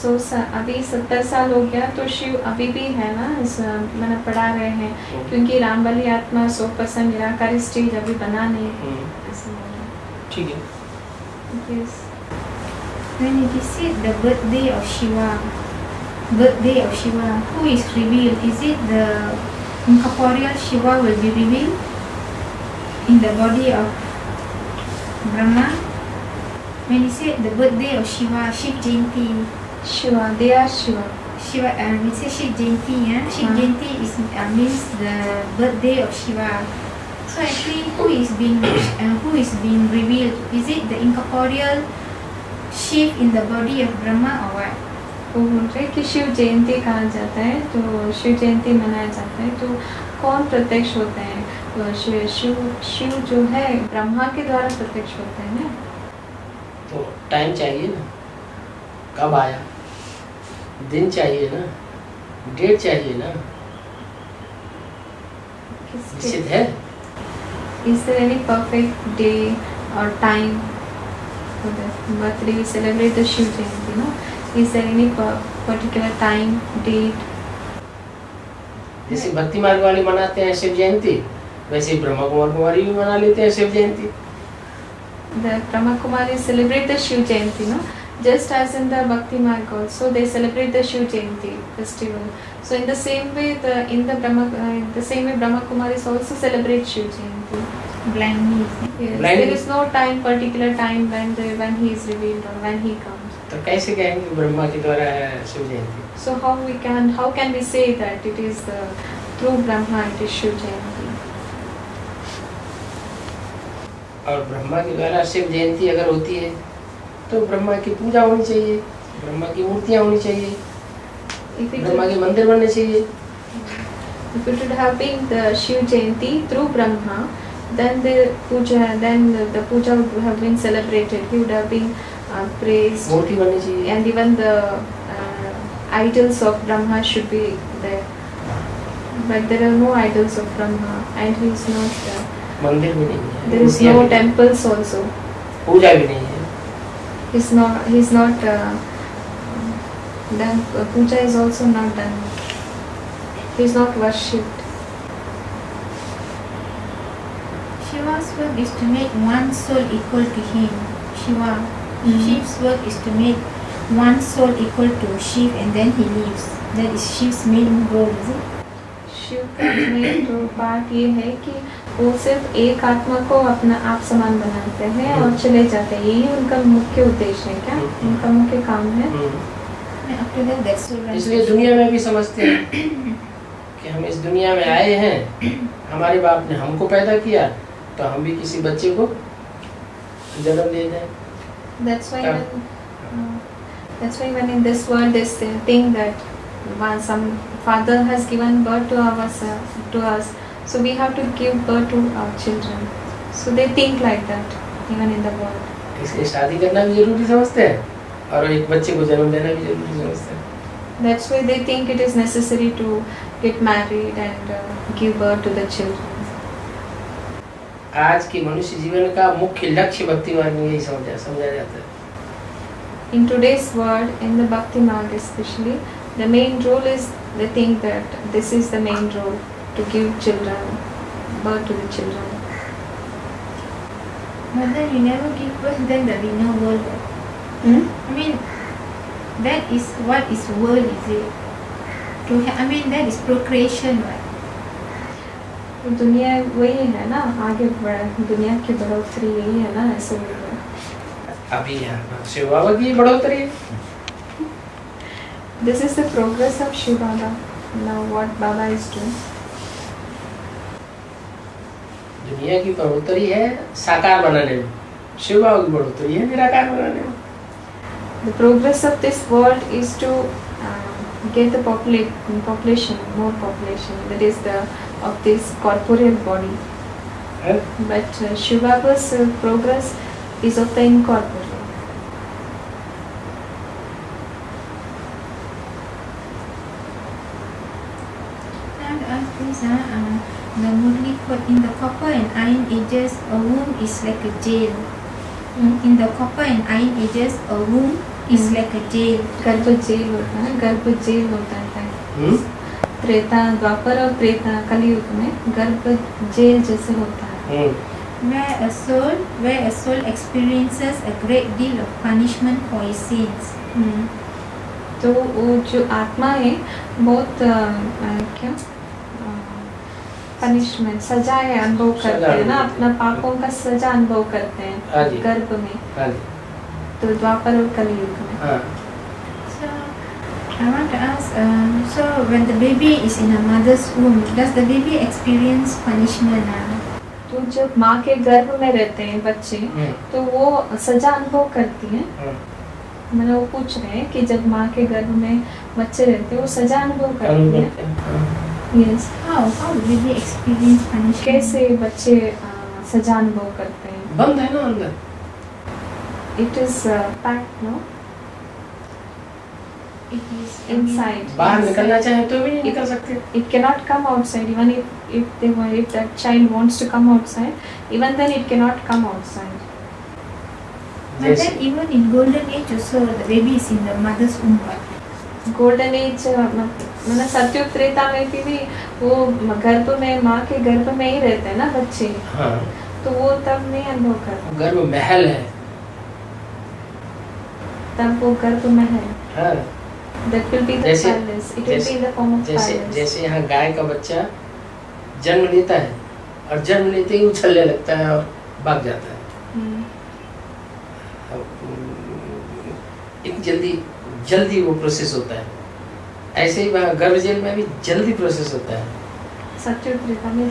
So अभी 70 साल हो गया तो शिव अभी भी है ना, मैंने पढ़ा रहे हैं क्योंकि राम वाली आत्मा 100% निराकारी स्टेज अभी बना नहीं। ऐसे बोल रहे हैं। ठीक है। Yes. When it is said the birthday of Shiva, who is revealed? Is it the incorporeal Shiva will be revealed in the body of Brahma, when you say the birthday of Shiva, Shiv Jayanti, Shiva, they are Shiva. Shiva, we say Shiv Jayanti, yeah? Shiv Jayanti is means the birthday of Shiva. So actually, who is being revealed? Is it the incorporeal Shiv in the body of Brahma or what? वो बोल रहे कि शिव जयंती कहा जाता है, तो शिव जयंती मनाया जाता है, तो कौन प्रत्यक्ष होते हैं? तो शिव जो है ब्रह्मा के द्वारा प्रत्यक्ष होते हैं ना। तो टाइम चाहिए ना, कब आया, दिन चाहिए ना, डेट चाहिए ना, निश्चित है। Is there any perfect day or time for the birthday? We celebrate the Shiv Jayanti, no? Is there any particular time, date? जैसे भक्ति मार्ग वाले मनाते हैं शिव जयंती, वैसे ब्रह्मा कुमारी भी मना लेते हैं Shiv Jayanti. The Brahma Kumaris celebrate the Shiv Jayanti, no? Just as in the Bhakti Marg also, they celebrate the Shiv Jayanti festival. So in the same way, Brahma Kumaris also celebrate Shiv Jayanti. Blindly. Yes, Blindly? there is no particular time when he is revealed or when he comes. तो कैसे कहेंगे ब्रह्मा के द्वारा है Shiv Jayanti? So how can we say that it is through Brahma it is Shiv Jayanti? और ब्रह्मा के द्वारा शिव जयंती अगर होती है तो ब्रह्मा की पूजा होनी चाहिए, ब्रह्मा की मूर्तियाँ होनी चाहिए, ब्रह्मा के मंदिर बनने चाहिए। If it would have been the Shiv Jayanti through Brahma, then the puja would have been celebrated. He would have been praised, मूर्ति बननी चाहिए, and even the idols of Brahma should be there. But there are no idols of Brahma, and he is not there. मंदिर भी नहीं है, There is मूर्तियाँ no भी नहीं, temples also. पूजा भी नहीं है। He's not done. Puja is also not done. He is not worshipped. Shiva's work is to make one soul equal to him. Shiv's work is to make one soul equal to Shiv and then he leaves. That is Shiv's main goal, is it? Shiv का main part ये है कि वो सिर्फ एक आत्मा को अपना आप समान बनाते हैं और चले जाते हैं, यही उनका मुख्य उद्देश्य है। क्या उनका मुख्य काम है? After that, that's so right. इसलिए दुनिया में भी समझते हैं कि हम इस दुनिया में आए हैं, हमारे बाप ने हमको पैदा किया तो हम भी किसी बच्चे को जन्म दे दें। That's why when in this world they think that some father has given birth to us, so we have to give birth to our children. So they think like that even in the world. इसलिए शादी करना भी जरूरी समझते हैं और एक बच्चे को जन्म देना भी जरूरी समझते हैं। That's why they think it is necessary to get married and give birth to the children. आज के मनुष्य जीवन का मुख्य लक्ष्य भक्ति मार्ग में यही समझा जाता है। In today's world, in the Bhakti Marg especially, the main role is they think that this is the main role, to give birth to the children. But then you never give birth, then there will be no world. I mean, that is what is world, is it? That is procreation, right? दुनिया वही है ना, आगे दुनिया की बढ़ोतरी यही है ना, ऐसे अभी यहाँ शिव बाबा की बढ़ोतरी है। This is the progress of Shiv Baba. Now what Baba is doing? दुनिया की बढ़ोतरी है साकार बनाने में, शिव बाबा की बढ़ोतरी है निराकार बनाने में। The progress of this world is to get the population, more population. That is of this corporeal body. But Shiv Baba's progress is of the incorporeal. Normally, in the copper and iron ages, a womb is like a jail. In the copper and iron ages, a womb is like a jail. गर्भ jail होता है, गर्भ jail होता है। त्रेता, द्वापर और त्रेता कलयुग में गर्भ जेल जैसे होता है। Where a soul experiences a great deal of punishment for his sins. तो वो जो आत्मा है बहुत पनिशमेंट, सजाएं अनुभव करते हैं ना, अपना पापों का सजा अनुभव करते हैं गर्भ में। तो द्वापर और कलयुग में। हाँ So, I want to ask, so when the baby is in a mother's womb, does the baby experience punishment? तो जब माँ के गर्भ में रहते हैं बच्चे, तो वो सजा अनुभव करती हैं। मैंने वो पूछ रहे हैं कि जब माँ के गर्भ में बच्चे रहते हैं वो सजा अनुभव करती हैं। Yes. How the baby experience punishment? कैसे बच्चे सजा अनुभव करते हैं? बंद है ना अंदर। It is packed, no? It is Inside. बाहर निकलना चाहे तो भी नहीं निकल सकते। It cannot come outside. Even if that child wants to come outside, even then it cannot come outside. But then even in golden age also, the baby is in the mother's womb. Golden age मतलब सतयुग त्रेता में भी वो गर्भ में, माँ के गर्भ में ही रहते हैं ना बच्चे। हाँ तो वो तब नहीं अनुभव करते। गर्भ महल है। तब वो गर्भ में है। हाँ That will be the palace. It will be in the form of palace. जैसे यहाँ गाय का बच्चा जन्म लेता है और जन्म लेते ही उछलने लगता है और भाग जाता है। एक जल्दी वो प्रोसेस होता है। ऐसे ही वहाँ गर्भ जेल में भी जल्दी प्रोसेस होता है। सतयुग त्रेता में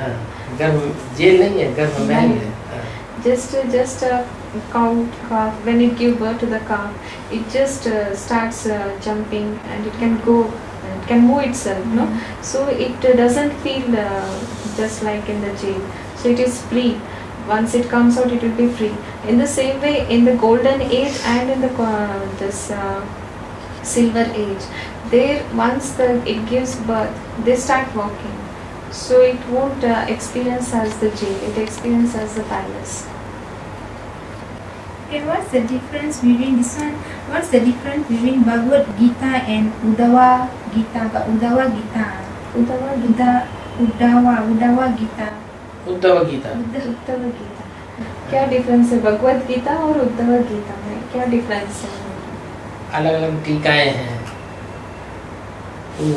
हाँ, गर्भ जेल नहीं है, गर्भ महल है। Just a cow calf, when it give birth to the calf, it just starts jumping and it can go, it can move itself, no? So it doesn't feel just like in the jail. So it is free. Once it comes out, it will be free. In the same way, in the golden age and in the this silver age, there once it gives birth, they start walking. So it won't experience as the jail. It experiences as the palace. Okay, what's the difference between this one? What's the difference between Bhagavad Gita and Uddhava Gita? Uddhava Gita. Uddhava Gita. Uddhav Gita. Uddhav Gita. क्या difference है भगवत गीता और उद्धव गीता में? क्या difference है? अलग अलग टीकाएं हैं।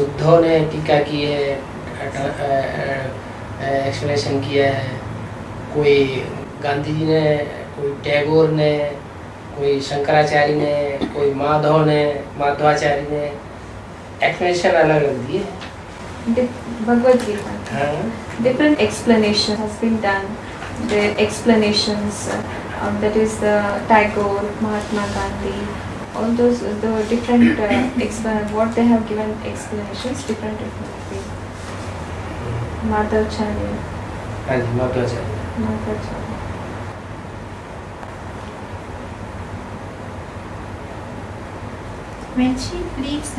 उद्धव ने टीका की है, एक्सप्लेनेशन किया है। कोई गांधी जी ने, कोई टैगोर ने, कोई शंकराचार्य ने, कोई माधवाचार्य ने एक्सप्लेनेशन अलग अलग दिए। Bhagavad Gita different explanation has been done. The explanations that is the Tagore, Mahatma Gandhi, all those the different what they have given explanations different. Madhavacharya. हाँ जी, Madhavacharya. When she leaves,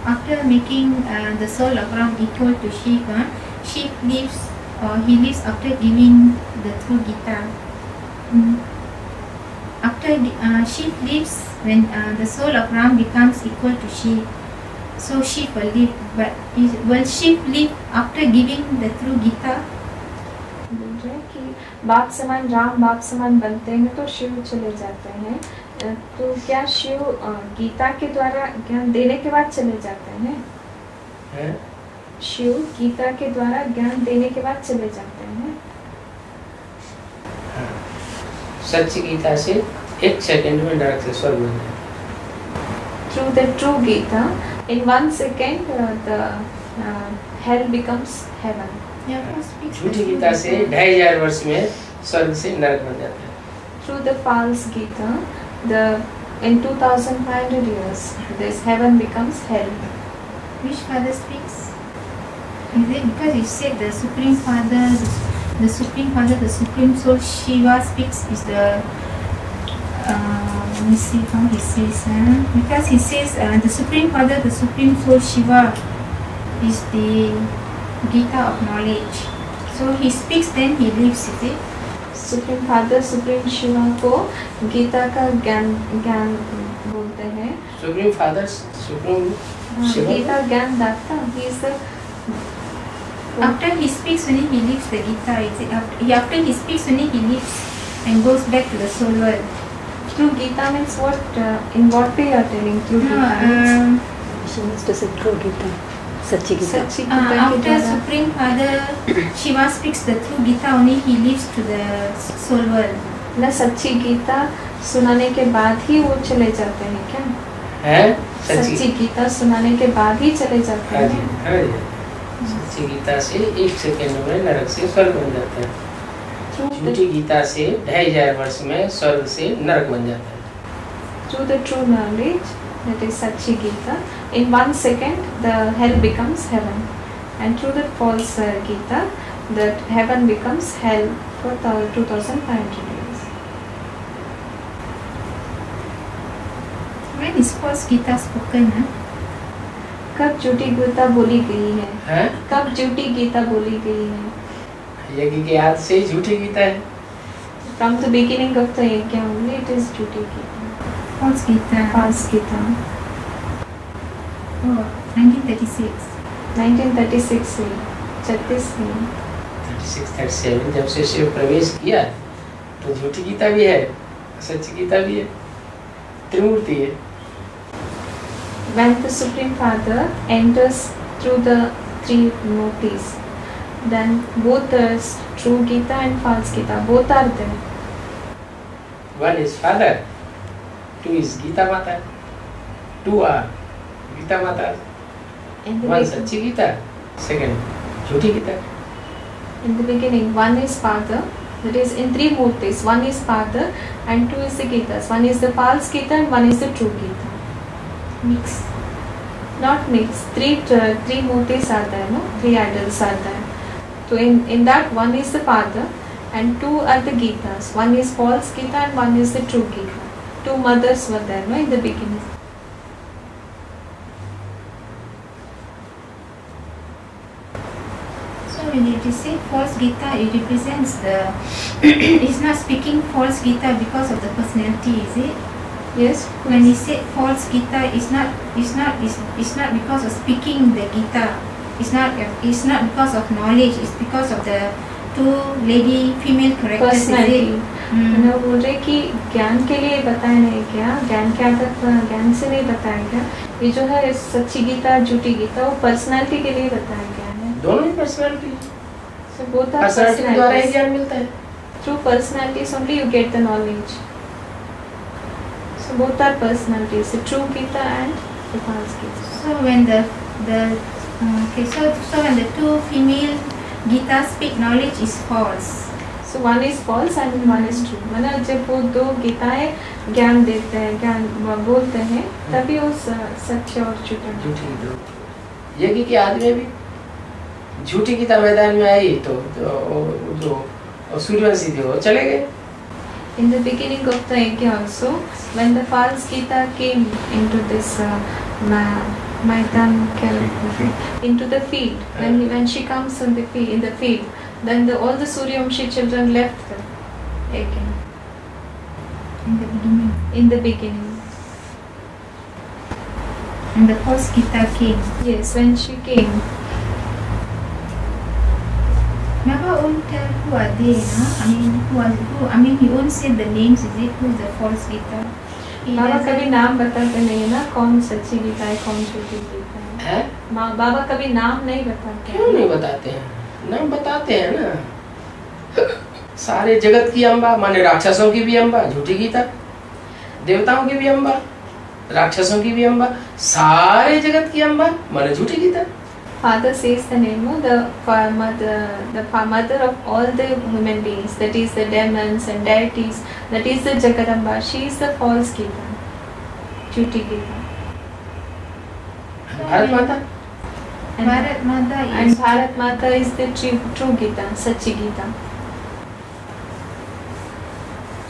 after making the soul of Ram equal to Shiva, she leaves, he leaves after giving the true Gita. After she leaves when the soul of Ram becomes equal to Shiva, so she will leave. But will she leave after giving the true Gita? बोल रहे हैं कि बाप समान राम बाप समान बनते हैं तो शिव चले जाते हैं। तो क्या शिव गीता के द्वारा ज्ञान देने के बाद चले जाते हैं? शिव गीता के द्वारा ज्ञान देने के बाद चले जाते हैं। सच्ची गीता से एक सेकंड में डायरेक्ट स्वर्ग में जाए। Through the true Gita, in 1 second the hell becomes heaven. झूठी गीता से 2500 वर्ष में स्वर्ग से नरक बन जाता है। Through the false Gita, in 2500 years, this heaven becomes hell. Which father speaks? Is it because you said the Supreme Father, the Supreme Soul Shiva speaks is the let me see how he says. Because he says the Supreme Father, the Supreme Soul Shiva is the Gita of knowledge. So he speaks, then he lives, is it? Supreme Father, Supreme Shiva को गीता का ज्ञान बोलते हैं। Supreme Father, Supreme Shiva. Gita ज्ञान दाता, he is the. After he speaks, only he leaves the Gita. Is it? After he speaks, only he leaves and goes back to the soul world. Through Gita means what? In what way you are telling? Through Gita. She wants to say true Gita. Sachi Gita. After Supreme Father Shiva speaks the true Gita, only he leaves to the soul world. ना सच्ची गीता सुनाने के बाद ही वो चले जाते हैं क्या? है सच्ची गीता सुनाने के बाद ही चले जाते हाँ जी, हैं। हाँ जी। सच्ची गीता से 1 सेकंड में नरक से स्वर्ग बन जाते हैं। झूठी गीता से 2500 वर्ष में स्वर्ग से नरक बन जाता है। Through the true knowledge, that is Sachi Gita, in 1 second the hell becomes heaven, and through the false Gita, that heaven becomes hell for 2500 years. When is false Gita spoken? कब झूठी गीता बोली गई है? हैं? कब झूठी गीता बोली गई है? यज्ञ के आदि से ही झूठी गीता है। From the beginning of the yajna only it is झूठी Gita, False Gita. false Gita. Oh, 1936. 1936 से 36 से 36, 37 जब से शिव प्रवेश किया तो झूठी गीता भी है, सच्ची गीता भी है, त्रिमूर्ति है। When the Supreme Father enters through the 3 murtis, then both the true Gita and false Gita, both are there. One is Father, 2 is Gita Mata, 2 are Gita Mata, In the, 1 सच्ची गीता, second झूठी Gita. in the beginning, one is Father, that is in 3 murtis, one is Father and 2 is the Gitas. One is the false Gita and one is the true Gita. Mix. Not mixed. Three murtis are there, no? 3 idols are there. So in that one is the Father and 2 are the Gitas. One is false Gita and one is the true Gita. 2 mothers were there, no, in the beginning. So when it is said false Gita, it represents the. It's not speaking false Gita because of the personality, is it? Yes. When he said false Gita, it's not because of speaking the Gita. It's not because of knowledge. It's because of the 2 lady female characters. Is Personality. it? ना बोल रहे कि ज्ञान के लिए बताया नहीं क्या, ज्ञान के आधार ज्ञान से नहीं बताया क्या। ये जो है सच्ची गीता झूठी गीता वो पर्सनालिटी के लिए बताया गया है। दोनों ही personality, So both are personality के द्वारा ही personalities. ज्ञान मिलता है। Through personalities only you get the knowledge. So both are personalities, the true Gita and the false Gita. So when the okay, so when the 2 female Gita speak, knowledge is false. So one is false and one is true. मतलब जब वो 2 गीताएं ज्ञान देते हैं, ज्ञान बोलते हैं, तभी वो सच्चे और झूठे। झूठी गीता। यज्ञ के आदि में भी झूठी गीता मैदान में आई तो जो सूर्यवंशी थे वो चले गए। In the beginning of the yajna also, when the false Gita came into this Maidan, into the field, when she comes in the field, then all the Suryavamshi children left the yajna. In the beginning. In the beginning. And the false Gita came. Yes, when she came. Never won't tell who are they, no? I mean, he won't say the names, is it? Who's the false Gita? He Baba doesn't- कभी नाम बताते नहीं है ना, कौन सच्ची गीता है कौन झूठी गीता है। हैं? बाबा कभी नाम नहीं बताते क्यों नहीं बताते हैं? नाम बताते हैं ना। सारे जगत की अम्बा माने राक्षसों की भी अम्बा झूठी गीता, देवताओं की भी अम्बा, राक्षसों की भी अम्बा, सारे जगत की अम्बा माने झूठी Gita. Father says the name of the mother of all the human beings, that is the demons and deities, that is the Jagadamba. She is the false Gita, झूठी गीता। भारत माता Bharat Mata is. And Bharat Mata is the true Gita, सच्ची Gita.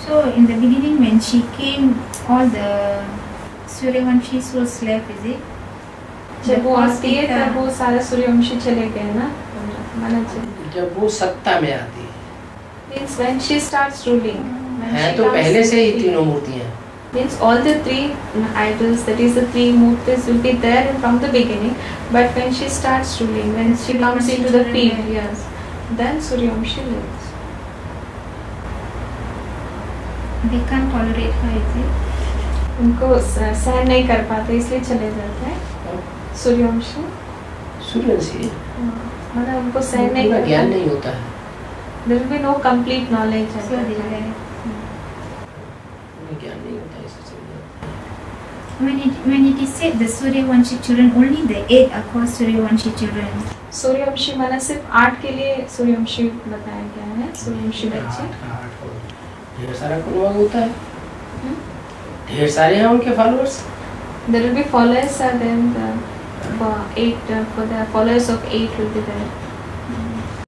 So in the beginning when she came, all the Suryavanshi souls left, is it? जब वो false आती है Gita. तब वो सारे सूर्यवंशी चले गए ना, माना जब वो सत्ता में आती है, means when she starts ruling, when है she तो comes पहले in से ही the तीनों मूर्तियां। means all the 3 idols, that is the 3 murtis will be there from the beginning, but when she starts ruling, when she comes into the field, yes, then Suryavamshi lives. They can't tolerate her, is it? उनको सहन नहीं कर पाते इसलिए चले जाते हैं सूर्यवंशी। सूर्यवंशी मतलब उनको सहन नहीं उनका कर ज्ञान पाते, नहीं होता है, there will be no complete knowledge. So they left. उन्हें ज्ञान when it is said the Suryavanshi children, only the 8 are called Suryavanshi children. Suryavanshi माना सिर्फ 8 के लिए सूर्यवंशी बताया गया है, सूर्यवंशी बच्चे। ढेर सारा कुनवा होता है, ढेर सारे हैं उनके followers. There will be followers, then for the followers of 8 will be there.